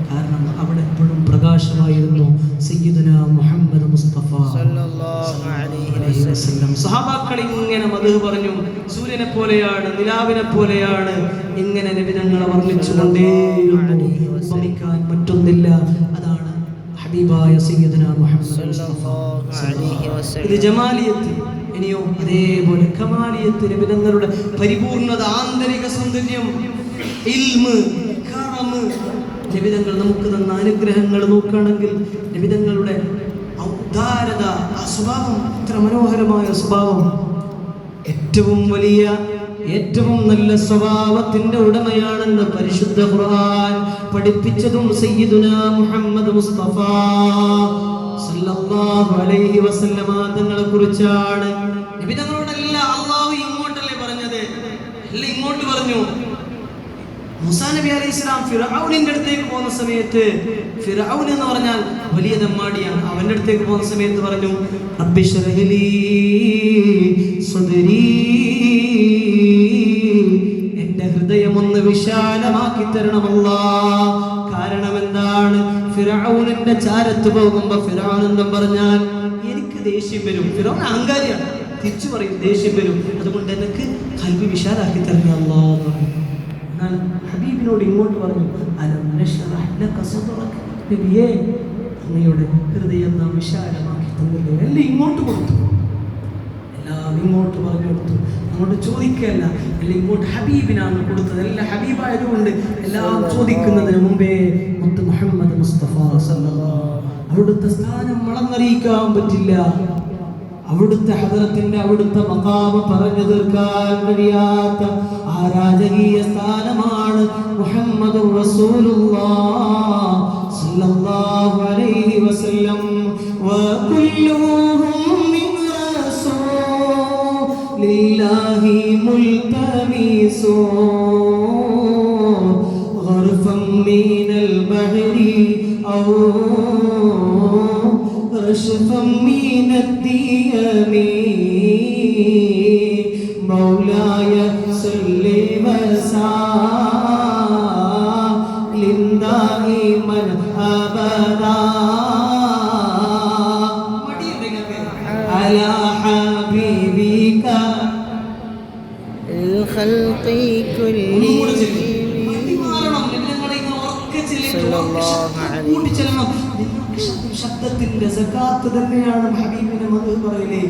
കാരണം അവിടെ എപ്പോഴും പ്രകാശമായിരുന്നു സയ്യിദുന മുഹമ്മദ് മുസ്തഫ സല്ലല്ലാഹു അലൈഹി വസല്ലം. സഹാബാക്കൾ ഇങ്ങനെ മദ്ഹ് പറഞ്ഞു, സൂര്യനെ പോലെയാണ്, നിലാവിനെ പോലെയാണ്. ഇങ്ങനെ നബിതങ്ങളെ വർണ്ണിച്ചുകൊണ്ടേയിരുന്നു. ഉപമിക്കാൻ പറ്റുന്നില്ല. അതാണ് ഹബീബായ സയ്യിദുന മുഹമ്മദ് മുസ്തഫ സല്ലല്ലാഹു അലൈഹി വസല്ലം. ഇത് ജമാലിയത്ത്. ഇനിയോ അതേപോലെ കമാലിയത്ത്, നബിതങ്ങളുടെ പരിപൂർണത, ആന്തരിക സൗന്ദര്യം, ഇൽമ്, കറമ്. നബിതങ്ങൾ നമുക്ക് തന്ന അനുഗ്രഹങ്ങൾ നോക്കുകയാണെങ്കിൽ നബിതങ്ങളുടെ ഔദാരത, ആ സ്വഭാവം, എത്ര മനോഹരമായ സ്വഭാവം. ഏറ്റവും വലിയ, ഏറ്റവും നല്ല സ്വഭാവത്തിന്റെ ഉടമയാണെന്ന് പരിശുദ്ധ ഖുർആൻ പഠിപ്പിച്ചതും സയ്യിദുന മുഹമ്മദ് മുസ്തഫ സല്ലല്ലാഹു അലൈഹി വസല്ലമ തങ്ങളെ കുറിച്ചാണ്. നബി തങ്ങളോടല്ല അല്ലാഹു ഇങ്ങോട്ടല്ലേ പറഞ്ഞത്, അല്ല ഇങ്ങോട്ട് പറഞ്ഞു. മൂസാ നബി അലൈഹിസ്സലാം ഫിർഔനിന്റെ അടുത്തേക്ക് പോകുന്ന സമയത്ത്, ഫിർഔൻ എന്ന് പറഞ്ഞാൽ വലിയ തെമ്മാടിയാണ്, അവന്റെ അടുത്തേക്ക് പോകുന്ന സമയത്ത് പറഞ്ഞു, റബ്ബി ശ്റഹ് ലീ സദ്രീ, എന്റെ ഹൃദയം ഒന്ന് വിശാലമാക്കി തരണം അല്ലാഹ്. കാരണം എന്താണ്? ഫിർഔനിന്റെ ചാരത്ത് പോകുമ്പോ ഫിർഔൻ എന്നും പറഞ്ഞാൽ എനിക്ക് ദേഷ്യം വരും. ഫിർഔൻ അഹങ്കാരിയാണ്, തിരിച്ചു പറയും ദേഷ്യം വരും. അതുകൊണ്ട് എനിക്ക് ഖൽബ് വിശാലാക്കി തരണേ അല്ലാഹ് എന്ന് പറഞ്ഞു. എന്നാൽ ഹബീബിനോട് ഇങ്ങോട്ട് പറഞ്ഞു, അലം നശ്റഹ് ലക സദ്റക, നബിയേ അങ്ങയുടെ ഹൃദയം നാം വിശാലമാക്കി തന്നില്ലേ. എല്ലാം ഇങ്ങോട്ട് കൊടുത്തു, എല്ലാം ഇങ്ങോട്ട് പറഞ്ഞു കൊടുത്തു. അങ്ങോട്ട് ചോദിക്കല്ല, എല്ലാം ഇങ്ങോട്ട് ഹബീബിനാണ് കൊടുത്തത്. എല്ലാം ഹബീബായതുകൊണ്ട് എല്ലാം ചോദിക്കുന്നതിന് മുമ്പേ മുത്ത് മുഹമ്മദ് മുസ്തഫ സല്ലല്ലാഹു, അവിടുത്തെ സ്ഥാനം വളർന്നറിയിക്കാൻ പറ്റില്ല. അവിടുത്തെ ഹദറത്തിന്റെ, അവിടുത്തെ മഖാമ പറഞ്ഞു തീർക്കാൻ കഴിയാത്ത ആ രാജകീയ സ്ഥാനമാണ് മുഹമ്മദുർ റസൂലുള്ളാഹ് സല്ലല്ലാഹു അലൈഹി വസല്ലം. വകുല്ലുഹും മിൻ റസൂലില്ലാഹി മുൽതമിസു ഗർഫൻ മിനൽ ബഹരി ഔ رشفا من الديم مولاي صل وسلم دائما أبدا على حبيبك الخلق كلهم صلى الله عليه وسلم. ശബ്ദത്തിന്റെ സകാത്ത് തന്നെയാണ് ഹബീബിനെ മദ്ഹ് പറയലേ.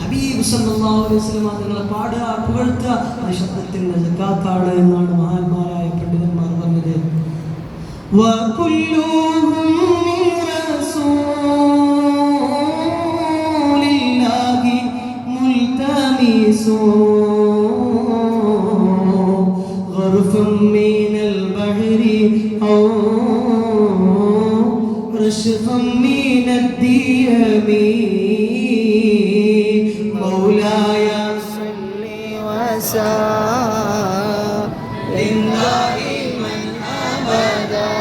ഹബീബ് സല്ലല്ലാഹു അലൈഹി വസല്ലം തങ്ങളെ പാടുക, പുകഴ്ത്തുക, അത് ശബ്ദത്തിന്റെ സകാത്താണ് എന്നാണ് മഹാന്മാരായ പണ്ഡിതന്മാർ പറഞ്ഞത്. വകുല്ലുഹും മിൻ റസൂലില്ലാഹി മുൽതമിസു غرفا من البحر أو رشفا من الديم مولاي صل وسلم دائما أبدا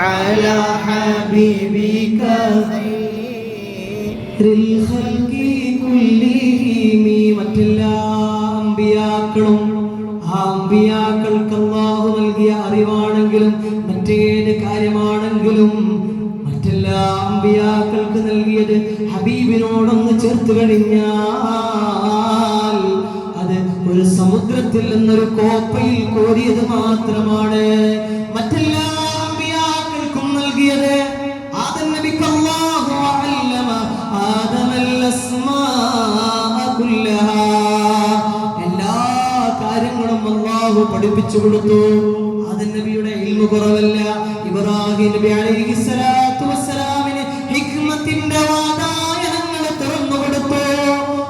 على حبيبك خير الخلق كلهم മറ്റെല്ലാ അമ്പിയാക്കളും അമ്പിയാക്കൾക്ക് അല്ലാഹു നൽകിയ അറിവാണെങ്കിലും മറ്റേത് കാര്യമാണെങ്കിലും മറ്റെല്ലാ അമ്പിയാക്കൾക്ക് നൽകിയത് ഹബീബിനോടൊന്ന് ചേർത്ത് കഴിഞ്ഞാൽ അത് ഒരു സമുദ്രത്തിൽ നിന്നൊരു കോപ്പയിൽ കോരിയത് മാത്രമാണ്. മറ്റെല്ലാ അമ്പിയാക്കൾക്കും നൽകിയത് ആദം നബിക്ക് അല്ലാഹു അല്ലമ ആദമൽ അസ്മാഅ കുല്ലഹാ, എല്ലാ കാര്യങ്ങളും അല്ലാഹു പഠിപ്പിച്ചു കൊടുത്തു. ആദം നബിയുടെ ഇൽമു കുറവല്ല. ഇബ്രാഹിം നബി അലൈഹിസ്സലാത്തു വസ്സലാമിന് ഹിക്മത്തിന്റെ വാതായനങ്ങൾ തുറന്നു കൊടുത്തു.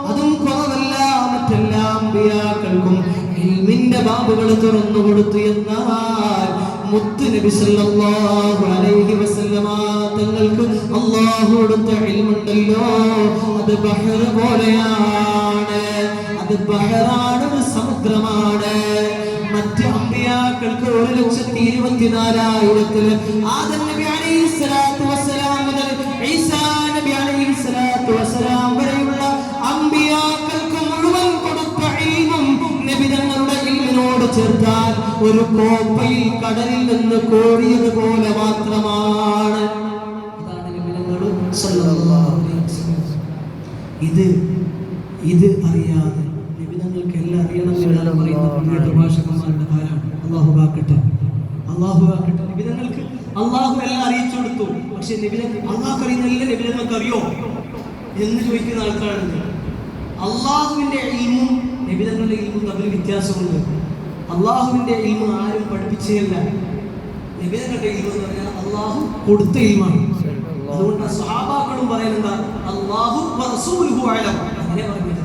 അതും കുറവല്ല. മറ്റെല്ലാ അമ്പിയാക്കൾക്കും ഇൽമിന്റെ ബാബുകൾ തുറന്നു കൊടുത്തു. എന്നാൽ മുത്ത് നബി സല്ലല്ലാഹു അലൈഹി വസല്ലമ തങ്ങൾക്ക് അല്ലാഹു കൊടുത്ത ഇൽമുണ്ടല്ലോ, അത് ബഹർ പോലെയാണ്. അത് ബഹറാണ്, ഒരു സമുദ്രമാണ്. മറ്റ് അമ്പിയാക്കൾക്ക് 1,24,000 ആദം നബി അലൈഹിസ്സലാത്തു വസ്സലാം മുതൽ ഈസാ നബി അലൈഹിസ്സലാത്തു വസ്സലാം വരെയുള്ള അമ്പിയാക്കൾക്ക് മുഴുവൻ കൊടുത്ത ഇൽമും നബി തങ്ങളുടെ ഇൽമിനോട് ചേർത്താൽ ഒരു കോപ്പയിൽ കടലിൽ നിന്ന് കോരിയത് പോലെ മാത്രമാണ്. അതാണ് നബി തങ്ങൾ സല്ലല്ലാഹു അലൈഹി വസല്ലം. ഇത് അറിയാതെ നബി തങ്ങൾക്ക് എല്ലാം അറിയണം എന്നാണ് പറയുന്നത്. പ്രഭാഷകന്മാരുടെ കാലമാണ്. അല്ലാഹു കാക്കട്ടെ, അല്ലാഹു കാക്കട്ടെ. നബി തങ്ങൾക്ക് അല്ലാഹു എല്ലാം അറിയിച്ചു കൊടുത്തു. പക്ഷെ നബി അല്ലാഹു അറിയുന്നില്ല, നബി തങ്ങൾക്ക് അറിയോ എന്ന് ചോദിക്കുന്ന ആൾക്കാരുണ്ട്. അള്ളാഹുവിന്റെ ഇൽമും നബി തങ്ങളുടെ ഇൽമും തമ്മിൽ വ്യത്യാസമുണ്ട്. അള്ളാഹുവിന്റെ ഇൽമു ആരും പഠിപ്പിച്ചതല്ല. നബി തങ്ങളുടെ ഇൽമു എന്ന് പറഞ്ഞാൽ അള്ളാഹു കൊടുത്ത ഇൽമാണ്. അതുകൊണ്ട് സ്വഹാബാക്കളും പറയുന്നത് അല്ലാഹു വറസൂലുഹു അഅലം. അങ്ങനെ പറഞ്ഞത്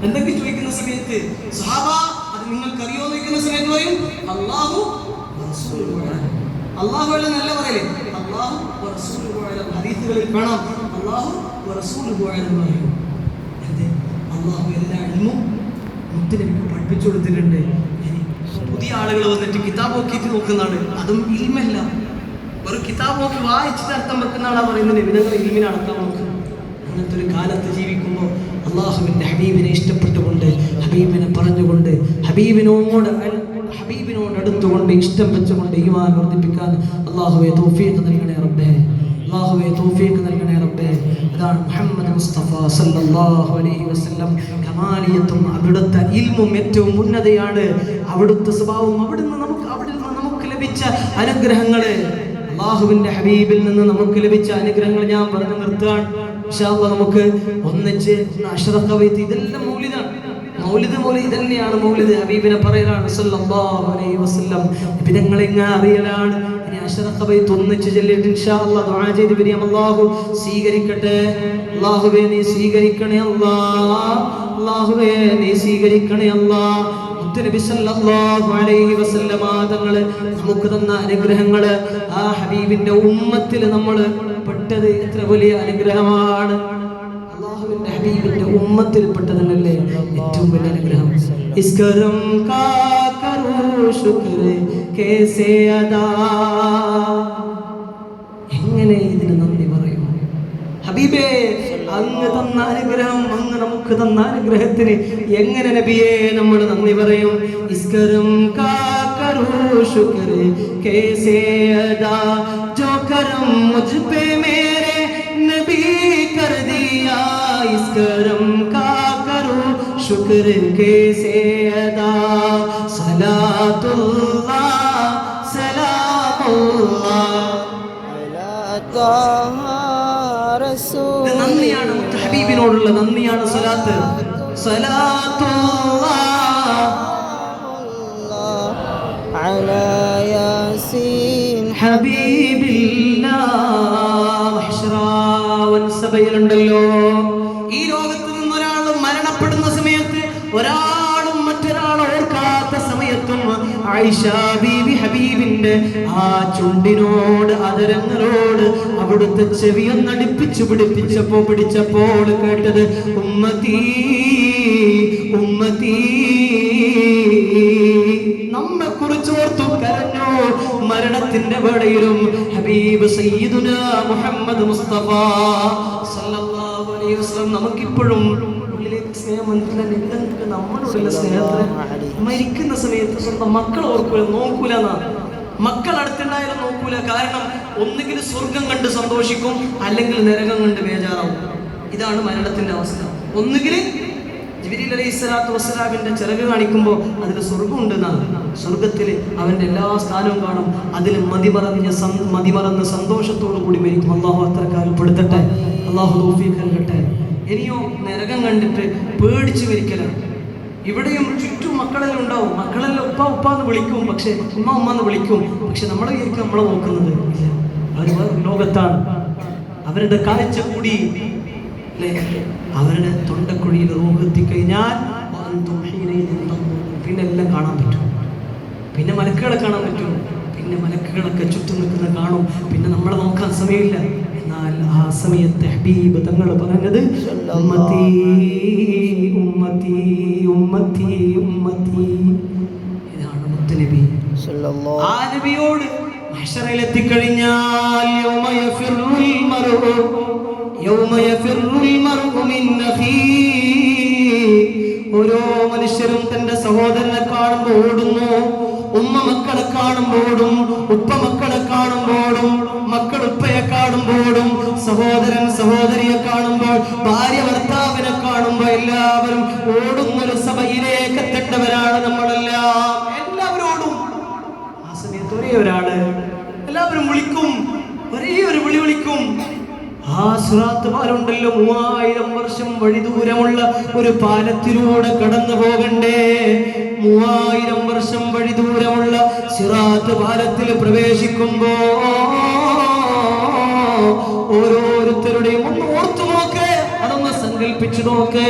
എന്തൊക്കെ ചോദിക്കുന്ന സമയത്ത് സ്വഹാബ അത് നിങ്ങൾക്കറിയോ എന്ന് ചോദിക്കുന്ന സമയത്ത് പറയും അല്ലാഹു വറസൂലുഹു അഅലം. അല്ലാഹു അല്ല നല്ല പറയലേ, അല്ലാഹു വറസൂലുഹു അഅലം. ഹദീസുകളിൽ കാണാം അല്ലാഹു വറസൂലുഹു അഅലം പറയും. അല്ലാഹു എല്ലാ ഇൽമും മുത്തുനബിക്ക് പഠിപ്പിച്ചു കൊടുത്തിട്ടുണ്ട്. പുതിയ ആളുകൾ വന്നിട്ട് കിതാബ് നോക്കിയിട്ട് നോക്കുന്നതാണ്, അതും ഇൽമല്ല. ഒരു കിതാബ് നോക്കി വായിച്ചിട്ട് അർത്ഥം വെക്കുന്ന ആളാ പറയുന്നത് നബി തങ്ങൾ ഇൽമിനെ അർത്ഥം നോക്കുക. അങ്ങനത്തെ ഒരു കാലത്ത് ജീവിക്കുമ്പോൾ അള്ളാഹുവിൻ്റെ ഹബീബിനെ ഇഷ്ടപ്പെട്ടുകൊണ്ട്, ഹബീബിനെ പറഞ്ഞുകൊണ്ട്, ഹബീബിനോട് അടുത്തുകൊണ്ട്, ഇഷ്ടം വെച്ചുകൊണ്ട് ഈമാൻ വർദ്ധിപ്പിക്കാൻ അള്ളാഹുവെ തൗഫീഖ് നൽകണേ റബ്ബേ, അള്ളാഹുവെ തൗഫീഖ് നൽകണേ റബ്ബേ. അതാണ് മുഹമ്മദ് മുസ്തഫ സല്ലല്ലാഹു അലൈഹി വസല്ലം. കമാലിയത്തും അവിടുത്തെ ഇൽമും ഏറ്റവും ഉന്നതയാണ്. അവിടുത്തെ സ്വഭാവവും അവിടുന്ന് നമുക്ക് ലഭിച്ച അനുഗ്രഹങ്ങള്, അള്ളാഹുവിന്റെ ഹബീബിൽ നിന്ന് നമുക്ക് ലഭിച്ച അനുഗ്രഹങ്ങൾ ഞാൻ പറഞ്ഞു നിർത്തുകയാണ്. ഇൻഷാ അല്ലാഹ് നമുക്ക് ഒന്നിച്ച് അഷ്റഖ ബൈത്ത്, ഇതെല്ലാം മൗലിദാണ്. മൗലിദ് പോലെ ഇതന്നെയാണ് മൗലിദ്. ഹബീബിനെ പറയലാണ് സല്ലല്ലാഹു അലൈഹി വസല്ലം. നബിതങ്ങളെ ഇങ്ങനെ അറിയലാണ്. ഇനി അഷ്റഖ ബൈത്ത് ഒന്നിച്ച് ചൊല്ലിയിട്ട് ഇൻഷാ അല്ലാഹ് ദുആ ചെയ്ത് പിരിയാം. അല്ലാഹു സ്വീകരിക്കട്ടെ. അല്ലാഹുവേ നീ സ്വീകരിക്കണേ അല്ലാഹ്. അല്ലാഹുവേ നീ സ്വീകരിക്കണേ അല്ലാഹ്. നബി സല്ലല്ലാഹു അലൈഹി വസല്ലമ തങ്ങള് നമുക്ക് തന്ന അനുഗ്രഹങ്ങള്, ആ ഹബീബിന്റെ ഉമ്മത്തിൽ നമ്മൾ പെട്ടത് എത്ര വലിയ അനുഗ്രഹമാണ്. അല്ലാഹുവിന്റെ ഹബീബിന്റെ ഉമ്മത്തിൽ പെട്ടതല്ലേ ഏറ്റവും വലിയ അനുഗ്രഹം. ഇസ്കരം കാ കരൂ ശുക്ർ കേസേ അദാ, എങ്ങനെ ഇതിന് നന്ദി പറയും ഹബീബേ? അങ്ങ് തന്ന അനുഗ്രഹം, അങ്ങ് നമുക്ക് തന്ന അനുഗ്രഹത്തിന് എങ്ങനെ നബിയെ നമ്മൾ നന്ദി പറയും? ഇസ്കരം കാ കരൂ ശുക്ർ കേസേ അദാ, ജോ കരം മുझ पे मेरे नबी कर दिया, इस करम का करो शुक्र कैसे अदा, सलातुल्लाह सलामुल्लाह अला ताहा रसूल. നന്ദിയാണ് ഹബീബിനോടുള്ള നന്ദിയാണ് സലാത്ത്. സലാത്തുല്ലാഹ് അലാ യാസീൻ ഹബീബില്ലാഹ്. മഹ്ശറ വൻസബയിലുണ്ടല്ലോ, ഈ ലോകത്ത് നിന്ന് ഒരാൾ മരണപ്പെട്ടു ആയിഷ ബീബി ഹബീബിന്റെ ആ ചുണ്ടിനോട് അതരങ്ങളോട് അവിടുത്തെ ചെവിയൊന്നടുപ്പിച്ചു പിടിച്ചപ്പോൾ കേട്ടത് ഉമ്മതീ ഉമ്മതീ. നമ്മെ കുറിച്ച് ഓർത്തു കരഞ്ഞു. മരണത്തിന്റെ വേളയിലും ഹബീബ് സയ്യിദുനാ മുഹമ്മദ് മുസ്തഫ സല്ലല്ലാഹു അലൈഹി വസല്ലം നമുക്കിപ്പോഴും നമ്മളോടുള്ള സ്നേഹത്തിന് മരിക്കുന്ന സമയത്ത് സ്വന്തം മക്കൾ ഓർക്കൂല, നോക്കൂല. മക്കൾ അടുത്തുണ്ടായാലും നോക്കൂല. കാരണം ഒന്നുകിൽ സ്വർഗം കണ്ട് സന്തോഷിക്കും, അല്ലെങ്കിൽ നരകം കണ്ട് ബേജാറാവും. ഇതാണ് മരണത്തിന്റെ അവസ്ഥ. ഒന്നുകിൽ ജിബ്രീൽ അലൈഹിസ്സലാത്തു വസ്സലാമിന്റെ ചിറക് കാണിക്കുമ്പോൾ അതിൽ സ്വർഗം ഉണ്ടെന്നാണ്. സ്വർഗത്തിൽ അവന്റെ എല്ലാ സ്ഥാനവും കാണും. അതിൽ മതിമറന്ന് സന്തോഷത്തോടു കൂടി മരിക്കും. അള്ളാഹു അത്രക്കാലം പെടുത്തട്ടെ, അള്ളാഹു തൗഫീഖ് നൽകട്ടെ. ഇനിയോ നരകം കണ്ടിട്ട് പേടിച്ച് മരിക്കലാണ്. ഇവിടെയും ചുറ്റും മക്കളെല്ലാം ഉണ്ടാവും. മക്കളെല്ലാം ഉപ്പ ഉപ്പ എന്ന് വിളിക്കും, പക്ഷെ ഉമ്മ ഉമ്മ എന്ന് വിളിക്കും. പക്ഷെ നമ്മളെ വിചാരിക്കും നമ്മളെ നോക്കുന്നത് ഇല്ല, അവർ ലോകത്താണ്. അവരുടെ കാഴ്ച കൂടി അല്ലേ, അവരുടെ തൊണ്ടക്കുഴിയിൽ റൂഹെത്തിക്കഴിഞ്ഞാൽ പിന്നെ എല്ലാം കാണാൻ പറ്റും. പിന്നെ മലക്കുകളെ കാണാൻ പറ്റും. പിന്നെ മലക്കുകളൊക്കെ ചുറ്റും നിൽക്കുന്ന കാണും. പിന്നെ നമ്മളെ നോക്കാൻ സമയമില്ല. എന്നാൽ ആ സമയത്ത് ഹബീബ് തങ്ങൾ പറഞ്ഞത് ഉമ്മത്തി ഉമ്മത്തി ഉമ്മത്തി ഉമ്മത്തി. ഇതാണ് മുത്തുനബി. ആ നബിയോട് മഹ്ശറിലെത്തിക്കഴിഞ്ഞാൽ ഓരോ മനുഷ്യരും തന്റെ സഹോദരനെ കാണുമ്പോൾ ഓടുന്നു. ഉമ്മ മക്കളെ കാണുമ്പോഴും ഉപ്പ മക്കളെ കാണുമ്പോഴും മക്കൾ ഉപ്പയെ കാണുമ്പോഴും സഹോദരൻ സഹോദരിയെ കാണുമ്പോൾ ഭാര്യ ഭർത്താവിനെ കാണുമ്പോൾ എല്ലാവരും ഓടുന്നൊരു സഭയിലേക്ക് എത്തേണ്ടവരാണ് നമ്മളെല്ലാം. എല്ലാവരും ഓടും. ആ സമയത്ത് ഒരേ ഒരാള് എല്ലാവരും വിളിക്കും, ഒരേ ഒരു വിളി വിളിക്കും. ആ സിറാത്ത് പാലമുണ്ടല്ലോ, 3000 വർഷം വഴി ദൂരമുള്ള ഒരു പാലത്തിലൂടെ കടന്നു പോകണ്ടേ. 3000 വർഷം വഴി ദൂരമുള്ള സിറാത്ത് പാലത്തിൽ പ്രവേശിക്കുമ്പോ ഓരോരുത്തരുടെയും ഒന്ന് ഓർത്തു നോക്ക്, അതൊന്ന് സങ്കല്പിച്ചു നോക്ക്.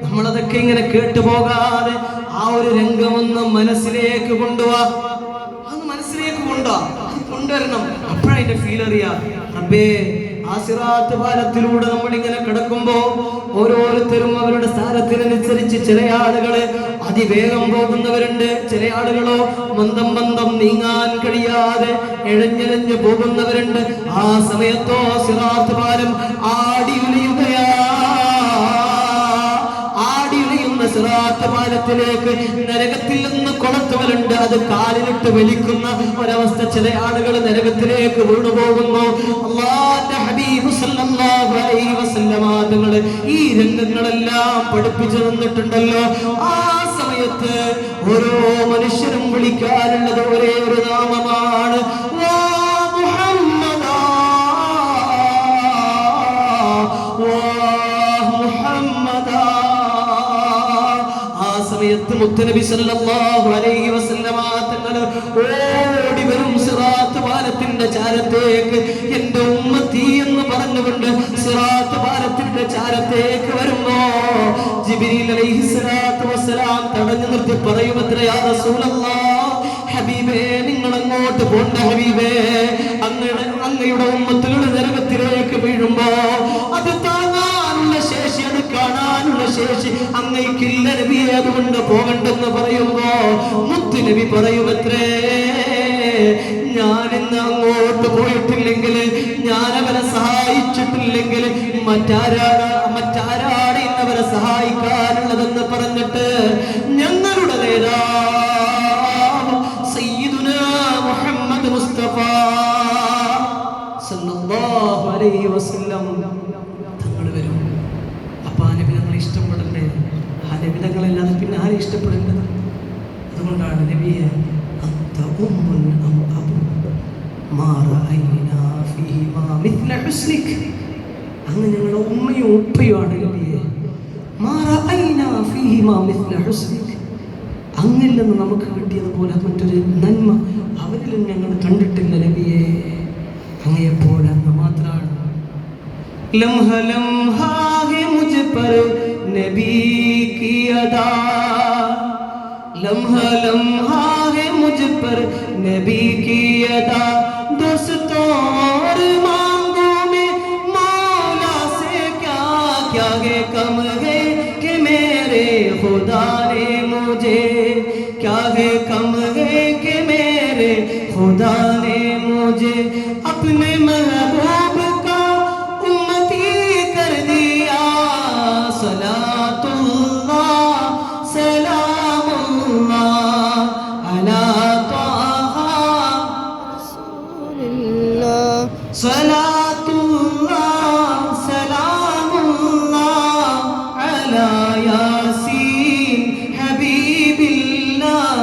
നമ്മളതൊക്കെ ഇങ്ങനെ കേട്ടുപോകാതെ ആ ഒരു രംഗമൊന്ന് മനസ്സിലേക്ക് കൊണ്ടുപോവാ. അത് മനസ്സിലേക്ക് കൊണ്ടുവരണം. അപ്പോഴതിന്റെ ഫീൽ അറിയാം. റബ്ബേ, ആ സിറാത്ത് പാലത്തിലൂടെ നമ്മളിങ്ങനെ കിടക്കുമ്പോ ഓരോരുത്തരും അവരുടെ സ്ഥാനത്തിനനുസരിച്ച് ചില ആളുകള് അതിവേഗം പോകുന്നവരുണ്ട്. ചില ആളുകളോ മന്ദം നീങ്ങാൻ കഴിയാതെ എഴഞ്ഞെഴഞ്ഞ് പോകുന്നവരുണ്ട്. ആ സമയത്തോ സിറാത്ത് പാലം ആടിയുലയുന്ന സിറാത്ത് പാലത്തിലേക്ക് നരകത്തിൽ നിന്ന് കൊളത്തുവലുണ്ട്. അത് കാലിലിട്ട് വലിക്കുന്ന ഒരവസ്ഥ. ചില ആളുകൾ നരകത്തിലേക്ക് വീണുപോകുന്നു. അല്ലാഹുവിന്റെ ഹബീബ് സല്ലല്ലാഹു അലൈഹി വസല്ലമ തങ്ങൾ ഈ രംഗങ്ങളെല്ലാം പഠിപ്പിച്ചു തന്നിട്ടുണ്ടല്ലോ. ആ സമയത്ത് ഓരോ മനുഷ്യരും വിളിക്കാനുള്ളത് ഒരേ ഒരു നാമമാണ്, മുത്തുനബി സല്ലല്ലാഹു അലൈഹി വസല്ലമ തങ്ങൾ ഓടി വരും സിറാത്ത് പാലത്തിന്റെ ചാരത്തേക്ക്. എന്റെ ഉമ്മത്തി എന്ന് പറഞ്ഞുകൊണ്ട് സിറാത്ത് പാലത്തിന്റെ ചാരത്തേക്ക് വരുമ്പോ ജിബ്രീൽ അലൈഹിസ്സലാത്തു വസ്സലാം തടഞ്ഞു നിർത്തി പറയുമത്രേ, യാ റസൂലല്ലാഹ്, ഹബീബേ, നിങ്ങൾ അങ്ങോട്ട് പോണ്ട ഹബീബേ. അങ്ങയുടെ ഉമ്മത്തുകൾ നരകത്തിലേക്ക് വീഴുമ്പോ അത് താങ്ങാനുള്ള ശേഷി, അത് കാണാനുള്ള ശേഷി അങ്ങയ്ക്കില്ല നബിയെ, അതുകൊണ്ട് പോകണ്ടെന്ന് പറയുമ്പോ മുത്തുനബി പറയുമത്രേ, ഞാനിന്ന് അങ്ങോട്ട് പോയിട്ടില്ലെങ്കിൽ, ഞാൻ അവരെ സഹായിച്ചിട്ടില്ലെങ്കിൽ മറ്റാരാണ് ഇന്നവരെ സഹായിക്കാനുള്ളതെന്ന് പറഞ്ഞിട്ട് ഞങ്ങളുടെ നേതാവ് സയ്യിദുനാ മുഹമ്മദ് മുസ്തഫ സല്ലല്ലാഹു അലൈഹി വസല്ലം തങ്ങൾ വരും. അപ്പൊ ആ നബി ഞങ്ങളെ ഇഷ്ടപ്പെടണ്ടേ? ആ നബി ഞങ്ങളല്ലാതെ പിന്നെ ആരെ ഇഷ്ടപ്പെടേണ്ടത്? അതുകൊണ്ടാണ് നബിയെ അങ്ങ് ഞങ്ങളുടെ ഉമ്മയും ഉപ്പയുമാണ് നബിയെ. അങ്ങിൽ നിന്ന് നമുക്ക് കിട്ടിയതുപോലെ മറ്റൊരു നന്മ അവരിലും ഞങ്ങൾ കണ്ടിട്ടില്ല നബിയെ. അങ്ങയെപ്പോഴെന്ന് മാത്രമാണ്. ലംഹ ലംഹാ ഹെ മുझ पर नबी की अदा, लम्हा लम्हा है मुझ पर नबी की अदा दोस्तों और मांगों में मौला से क्या क्या है कम है कि मेरे खुदा ने मुझे क्या है कम है कि मेरे खुदा ने मुझे अपने महबूब का उम्मती कर दिया सलातुल्लाह सलामुल्लाह अला ताहा रसूलिल्लाह सलातुल्लाह सलामुल्लाह अला यासीन हबीबिल्लाह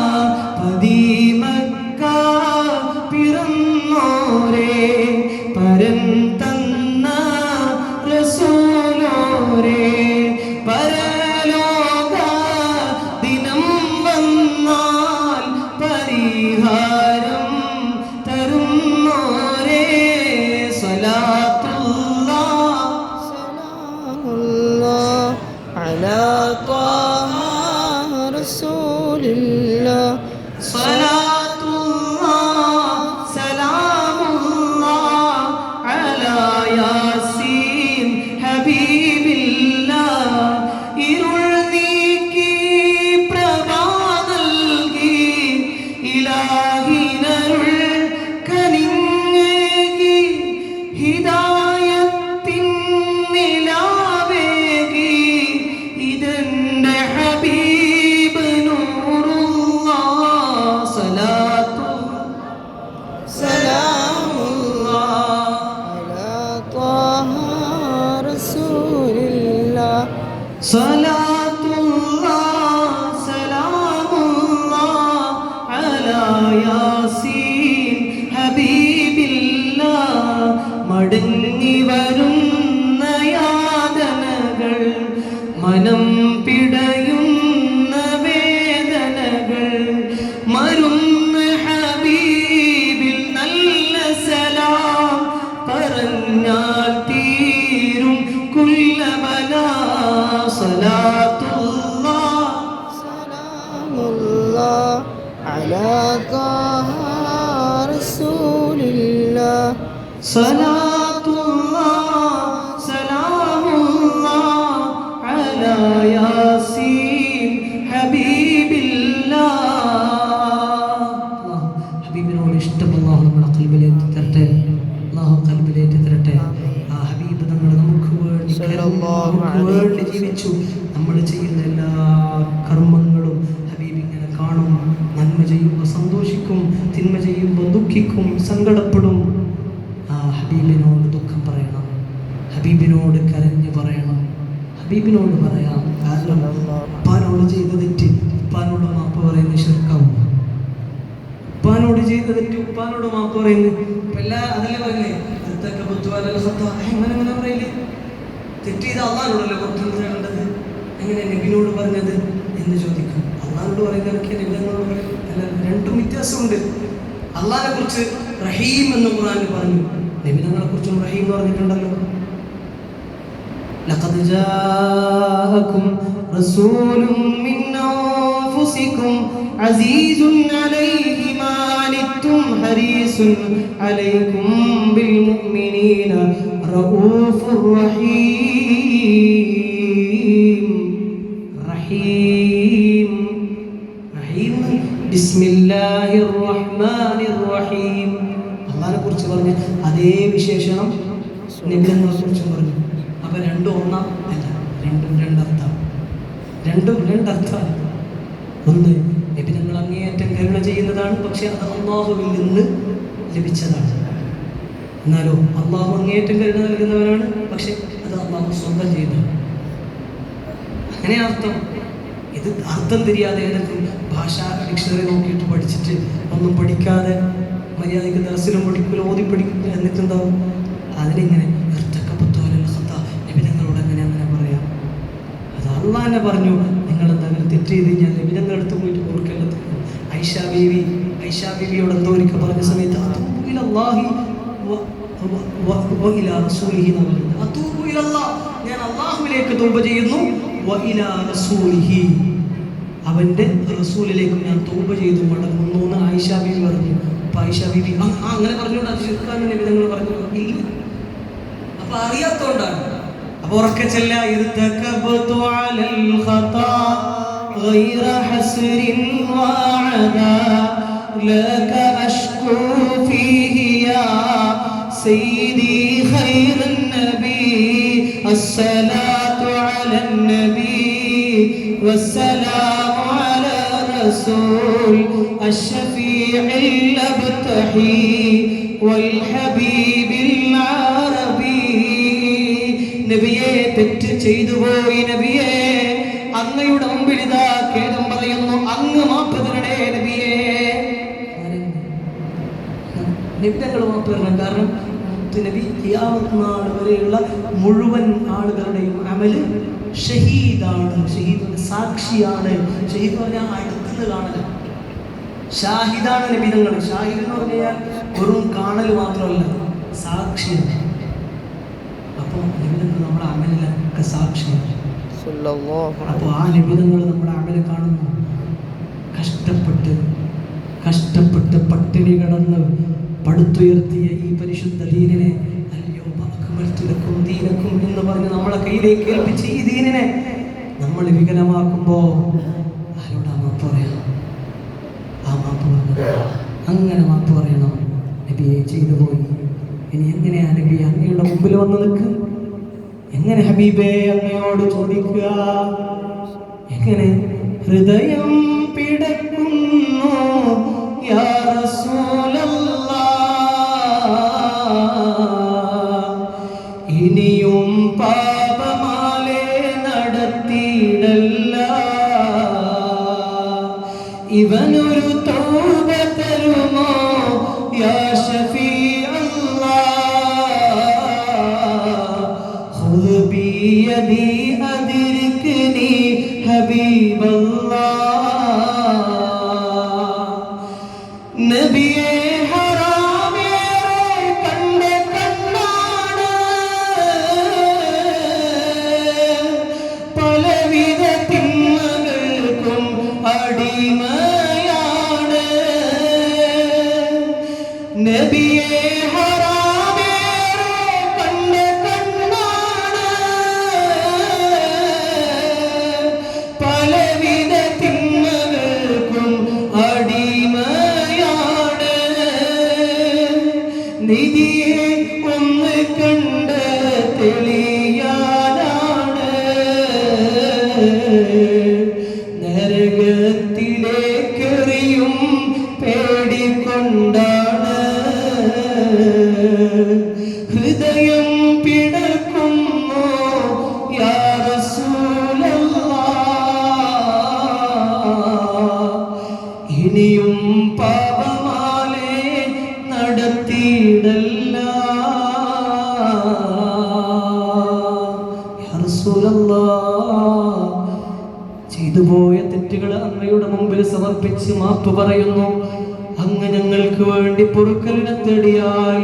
പതി മക്ക പിറന്നോരേ പരൻ തന്ന റസൂലോരേ പരലോക ദിനം വന്നാൽ പരിഹാരം തരുന്നോരേ സ്വലാത്തുല്ലാഹ് സലാമുല്ലാഹ് അലാ ത്വാഹ റസൂലില്ലാഹ് സ്വലാത്തുല്ലാഹ് സലാമുല്ലാഹ് അലാ യാസീൻ ഹബീബില്ലാഹ് ഇരുൾ നീക്കി പ്രഭ നൽകി ഇലാഹിനരുൾ കനിഞ്ഞേകി ഹിദായത്തിൻ നിലാവേകി ഇതെന്റെ ഹബീബ് നൂറുല്ലാഹ് സലാത്തു സലാമുല്ലാഹ് അലാ ത്വാഹ റസൂലില്ലാഹ് സലാത്തുല്ലാഹ് സലാമുല്ലാഹ് അലാ യാസീൻ ഹബീബില്ലാഹ് മടങ്ങി വരുന്ന യാതനകൾ മനം പിടയുന്ന വേദനകൾ മരുന്ന് ഹബീബിൽ നല്ല സലാം പറഞ്ഞാൽ തീരും കുല്ലബല സലാത്തുല്ലാഹ് സലാമുല്ലാഹ് അലാ ത്വാഹ റസൂലില്ലാഹ് സലാത്തുല്ലാഹ് സലാമുല്ലാഹ് അലാ യാസീൻ ഹബീബില്ലാഹ് ഹബീബിനോട് ഇഷ്ടം അല്ലാഹു നമ്മുടെ ഖൽബിലേക്ക് തരട്ടെ അല്ലാഹു ഖൽബിലേക്ക് തരട്ടെ ആ ഹബീബ് നമ്മൾ നമുക്ക് വേണ്ടി നമുക്ക് വേണ്ടി ജീവിച്ചു നമ്മൾ ചെയ്യുന്ന എല്ലാ കർമ്മങ്ങളും ഹബീബ് ഇങ്ങനെ കാണും നന്മ ചെയ്യുമ്പോൾ സന്തോഷിക്കും തിന്മ ചെയ്യുമ്പോൾ ദുഃഖിക്കും സങ്കടപ്പെടും ആ ഹബീബിനോട് ദുഃഖം പറയണം ഹബീബിനോട് കരഞ്ഞു പറയണം ഹബീബിനോട് പറയാം കാരണം ഉപ്പാനോട് ചെയ്ത തെറ്റ് ഉപ്പാനോട് മാപ്പ് പറയുന്ന ശിർക്കാവും ഉപ്പാനോട് ചെയ്ത തെറ്റ് ഉപ്പാനോട് മാപ്പ് പറയുന്നത് ഇപ്പം എല്ലാ അതല്ലേ പറയില്ലേ അടുത്തൊക്കെ എങ്ങനെ എങ്ങനെ പറയില്ലേ തെറ്റ് ചെയ്ത അള്ളാനോടല്ലേ പുറത്തു തരേണ്ടത് എങ്ങനെ നബിനോട് പറഞ്ഞത് എന്ന് ചോദിക്കും അള്ളാനോട് പറയുന്നതൊക്കെ നബിനോട് പറയും അല്ല രണ്ടും വ്യത്യാസമുണ്ട് അള്ളാഹിനെ കുറിച്ച് റഹീം എന്ന് ഖുർആനിൽ പറഞ്ഞു നബിതങ്ങളെ കുറിച്ചും റഹീം എന്ന് പറഞ്ഞിട്ടുണ്ടല്ലോ لقد جاءكم رسول من أنفسكم عزيز عليه ما عنتم حريص عليكم بالمؤمنين رؤوف رحيم رحيم رحيم بسم الله الرحمن الرحيم അള്ളാഹിനെ കുറിച്ച് പറഞ്ഞ അതേ വിശേഷണം നബിതങ്ങളെ കുറിച്ച് പറഞ്ഞു അപ്പം രണ്ടും ഒന്നാം അല്ല രണ്ടും രണ്ടർത്ഥമാണ് ഒന്ന് നബിതങ്ങൾ അങ്ങേയറ്റം കരുണ ചെയ്യുന്നതാണ് പക്ഷെ അത് അള്ളാഹുവിൽ നിന്ന് ലഭിച്ചതാണ് എന്നാലോ അള്ളാഹു അങ്ങേയറ്റം കരുണ നൽകുന്നവരാണ് പക്ഷെ അത് അള്ളാഹു സ്വന്തം ചെയ്യുന്നതാണ് അങ്ങനെ അർത്ഥം ഇത് അർത്ഥം തിരിയാതെ ഏതെങ്കിലും ഭാഷാ ഡിക്ഷണറി നോക്കിയിട്ട് പഠിച്ചിട്ട് ഒന്നും പഠിക്കാതെ മര്യാദയ്ക്ക് ദർശനം പഠിക്കില്ല ഓതി പഠിക്കില്ല എന്നിട്ടുണ്ടാവും അതിനിങ്ങനെ നബിതങ്ങളോട് അങ്ങനെ പറയാം അത് അള്ളാഹ് തന്നെ പറഞ്ഞു നിങ്ങൾ എന്തെങ്കിലും തെറ്റ് ചെയ്ത് കഴിഞ്ഞാൽ നബിതങ്ങളുടെ അടുത്ത് പോയിട്ട് ഓർക്കേണ്ടത് ഐഷാ ബീവിയോട് എന്തോ ഒരിക്കൽ പറഞ്ഞ സമയത്ത് ഞാൻ അള്ളാഹുവിലേക്ക് തൗബ ചെയ്യുന്നു അവൻ്റെ റസൂലിലേക്ക് ഞാൻ തൗബ ചെയ്തു മടങ്ങുന്നു എന്ന് ആയിഷ ബീവി പറഞ്ഞു. അപ്പൊ ആയിഷ ബീവി അങ്ങനെ പറഞ്ഞുകൊണ്ട് അത് ശിർക്കാണ് നബി തങ്ങൾ പറഞ്ഞു ഇല്ല. അപ്പൊ അറിയാത്തോണ്ടാണ്. അപ്പൊ ഉറക്കെ ചെല്ല ഇർതകബതു അലൽ ഖതാ ഗൈറ ഹസ്രിൻ വഅദാ ലക അഷ്കു ഫീഹി യാ സയ്യിദി ഖൈറുൻ നബി അസ്സലാത്തു അലൻ നബി വസ്സലാമു അലാ റസൂൽ അഷ്ഫീഇൽ അബ്തഹി വൽ ഹബീബിൽ അറബി. നബിയെ തെറ്റ് ചെയ്തു പോയി നബിയെ, അങ്ങയുടെ മുമ്പിൽ ഇതാ ഖേദം പറയുന്നു, അങ്ങ് മാപ്പ് തരണേ നബിയെ. നബിതങ്ങൾ മാപ്പ് തരണം. കാരണം നബി ഖിയാമത്ത് നാൾ വരെയുള്ള മുഴുവൻ ആളുകളുടെയും അമല് ഷഹീദാണ്, ഷഹീദിന്റെ സാക്ഷിയാണ്. ഷഹീദ് പറഞ്ഞാൽ അടുത്തുനിന്ന് കാണല്, ഷാഹിദാണ് നബിതങ്ങൾ. ഷാഹിദ് എന്ന് പറഞ്ഞാൽ വെറും കാണൽ മാത്രമല്ല, സാക്ഷിയാണ്. അപ്പോൾ നബിതങ്ങൾ നമ്മുടെ അമലിലൊക്കെ സാക്ഷിയാണ്. അപ്പോൾ ആ നബിതങ്ങൾ നമ്മുടെ അമല് കാണുന്നു. കഷ്ടപ്പെട്ട് പട്ടിണി കിടന്ന് പടുത്തുയർത്തിയ ഈ പരിശുദ്ധ ദീനിനെ ദീനക്കും എന്ന് പറഞ്ഞ് നമ്മളെ കയ്യിലേക്ക് ഏൽപ്പിച്ച് ഈ ദീനിനെ നമ്മൾ വികലമാക്കുമ്പോൾ ആരോടാ മാപ്പ് പറയാം? ആ മാപ്പ് അങ്ങനെ മാപ്പ് പറയണം. നബിയെ ചെയ്തു പോയി, ഇനി എങ്ങനെയാ നബി അങ്ങയുടെ മുമ്പിൽ വന്ന് നിൽക്കുക? എങ്ങനെ ഹബീബേ അങ്ങയോട് ചോദിക്കുക? എങ്ങനെ? ഹൃദയം പിടക്കുന്നു യാ റസൂലല്ലാഹ്, ഇനിയും പാപമാലേ നടത്തിയിടല്ല, ഇവനൊരു തൗബ തരുമോ യാ ഷഫീ അല്ലാഹ്, ഖുദ് ബിയദി അദ്രിക്നി ഹബീബല്ലാഹ്. നബിയെ ഹറാമേറെ കണ്ട് കണ്ടാണ്, പലവിധ തിന്മകൾക്കും അടിമയാണ്. നബിയെ ഹറാമേറെ കണ്ട് കണ്ടാണ്, പലവിധ തിന്മകൾക്കും അടിമയാണ്. നിധിയെ ഒന്ന് കണ്ട് തെളിയാനാണ്, നരകത്തിലേക്കെറിയും പേടിക്കൊണ്ടാണ്. ഹൃദയം പിടക്കുന്നു യാ റസൂലല്ലാഹ്, ഇനിയും പാപമാലേ നടത്തിയിടല്ല. യാ റസൂലല്ലാഹ്, ചെയ്തുപോയ തെറ്റുകൾ അങ്ങയുടെ മുമ്പിൽ സമർപ്പിച്ച് മാപ്പ് പറയുന്നു. അങ്ങ് ഞങ്ങൾക്ക് വേണ്ടി പൊറുക്കലിനെ തേടിയാൽ,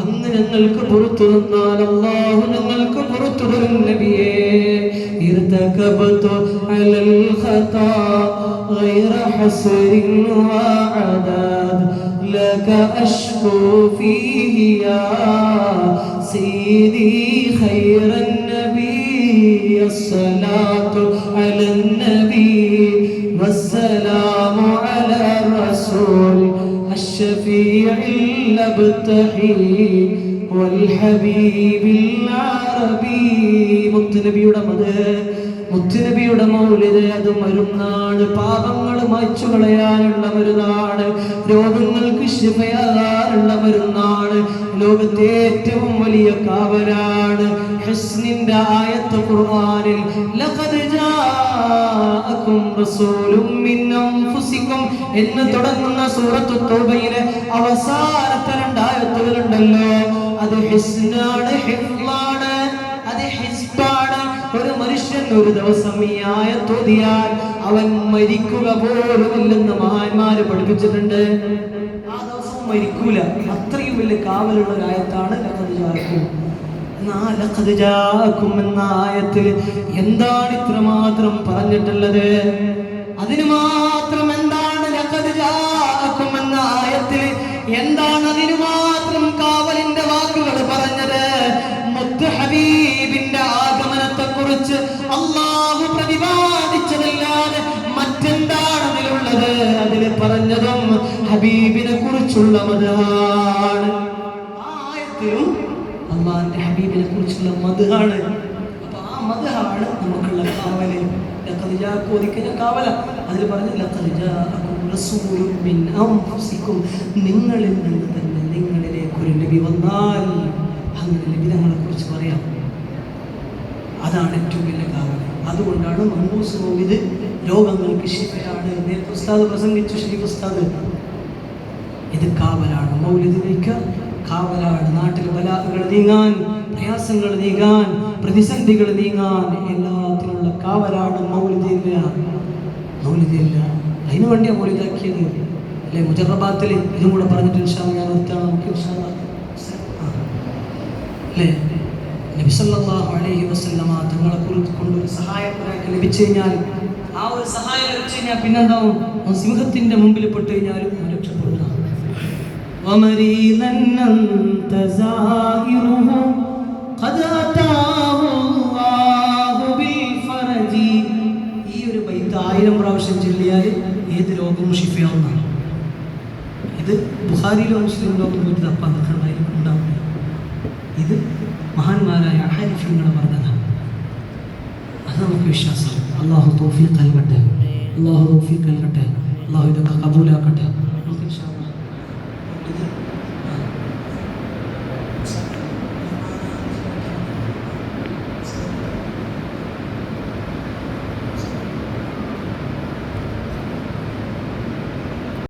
അങ്ങ് ഞങ്ങൾക്ക് പുറത്തു തന്നാൽ അല്ലാഹു ഞങ്ങൾക്ക് പുറത്തു തരും നബിയേ. ഇർതകബതു അലൽ ഖതാ ഗൈറ ഹസ്രിൻ വഅദാദ് ലക അഷ്കു ഫീഹി യാ സയ്യിദി ഖൈറൻ നബി അസ്സലാത്തു അലൻ നബി വസ്സലാമു അലാ റസൂൽ അഷ്ഫീഇൽ അബ്തഹി വൽ ഹബീബിൽ അറബി. മുത്തുനബിയുടെ മുത്തുനബിയുടെ മൗലിദ് അത് മരുന്നാണ്, പാപങ്ങൾ മായ്ച്ചു കളയാനുള്ള മരുന്നാണ്, രോഗങ്ങൾക്ക് ശിഫയാകാനുള്ള മരുന്നാണ്, ലോകത്തെ ഏറ്റവും വലിയ കാവലാണ്. ഹുസ്നിന്റെ ആയത്ത് ഖുർആനിൽ ലഖദ് ജാഅകും റസൂലും മിൻ അൻഫുസികും എന്ന് തുടങ്ങുന്ന സൂറത്തു തൗബയിലെ അവസാനത്തെ 2 ആയത്തുകളുണ്ടല്ലോ, അത് ഹിസ്നാണ്, ഹിഫ്ളാണ്, അത് ഹിസ്ബാണ്. ഒരു മനുഷ്യൻ ഒരു ദിവസം ഈ ആയത്ത് ഓതിയാൽ അവൻ മരിക്കുക പോലുമില്ലെന്ന് മഹാന്മാര് പഠിപ്പിച്ചിട്ടുണ്ട്. ആ ദിവസം മരിക്കൂല, അത്രയും വലിയ കാവലുള്ള ഒരു ആയത്താണ് ലഖദ് ജാഅകും. ലഖദ് ജാഅകും എന്ന ആയത്തിൽ എന്താണ് ഇത്രമാത്രം പറഞ്ഞിട്ടുള്ളത്? അതിന് മാത്രം എന്താണ് ലഖദ് ജാഅകും എന്ന ആയത്തിൽ എന്താണ് അതിന് മാത്രം കാവലിന്റെ വാക്കുകൾ പറഞ്ഞത്? മുത്ത് ഹബീബിന്റെ ആഗമനത്തെ കുറിച്ച് അല്ലാഹു പ്രതിപാദിച്ചതല്ലാതെ മറ്റെന്താണ് അതിലുള്ളത്? അതിൽ പറഞ്ഞതും ഹബീബിനെ കുറിച്ചുള്ള മദ്ഹാണ്. ആ ആയത്തിലും അല്ലാഹുവിന്റെ ഹബീബിനെ കുറിച്ചുള്ള മദ്ഹാണ്. അപ്പൊ ആ മദ്ഹാണ് നമുക്കുള്ള കാവല്. ലഖദ് ജാഅകും ഒരിക്കലും കാവല. അതിൽ പറഞ്ഞു ലഖദ് ജാഅകും റസൂലുൻ മിൻ അൻഫുസികും, നിങ്ങളിൽ നിന്ന് തന്നെ നിങ്ങളിലേക്ക് ഒരു നബി വന്നാൽ അങ്ങനെ നബിതങ്ങളെ കുറിച്ച് പറയാം. അതാണ് ഏറ്റവും വലിയ കാവൽ. അതുകൊണ്ടാണ് മങ്കൂസ് മൗലിദ് രോഗങ്ങൾക്ക് ശിഫയാണ്. നേരത്തെ ഉസ്താദ് പ്രസംഗിച്ചു, ഷരീഫ് ഉസ്താദ്. ഇത് കാവലാണ്. മൗലിദിലേക്ക് കാവലാണ്. നാട്ടിൽ ബലാഹുകൾ നീങ്ങാൻ, പ്രയാസങ്ങൾ നീങ്ങാൻ, പ്രതിസന്ധികൾ നീങ്ങാൻ എല്ലാത്തിനുള്ള കാവലാണ് മൗലിദില്ല. മൗലിദില്ല അതിനു വേണ്ടിയാണ് മൗലിദാക്കിയത് അല്ലെ? മുജറബാത്തിൽ ഇതും കൂടെ പറഞ്ഞിട്ട് ഇൻഷാ അല്ലാഹ് ഞാൻ നിർത്താം. നമുക്ക് ഇൻഷാ അല്ലാഹ് അല്ലേ നബി സല്ലല്ലാഹു അലൈഹി വസല്ലമ തങ്ങളെ കുറിച്ച് കൊണ്ടൊരു സഹായം ഒരാൾക്ക് ലഭിച്ചു കഴിഞ്ഞാൽ, ആ ഒരു സഹായം ലഭിച്ചു കഴിഞ്ഞാൽ പിന്നെന്താവും? സിംഹത്തിന്റെ മുമ്പിൽ പെട്ട് കഴിഞ്ഞാലും രക്ഷപ്പെടുക. ومريضا أنت زائره قد أتاه الله بالفرج. ഈ ഒരു ബൈത്ത് 1000 പ്രാവശ്യം ചൊല്ലിയാൽ ഏത് രോഗവും ശിഫയാവുന്നതാണ്. ഇത് ബുഖാരിയിലോ മുസ്ലിമിലോ പോയിട്ട് തപ്പാൻ ഉണ്ടാവും. ഇത് മഹാന്മാരായ ആരിഫീങ്ങൾ പറഞ്ഞതാണ്. അത് നമുക്ക് വിശ്വാസം. അല്ലാഹു തൗഫീഖ് നൽകട്ടെ. അല്ലാഹു തൗഫീഖ് നൽകട്ടെ. അല്ലാഹു ഇതൊക്കെ കബൂലാക്കട്ടെ.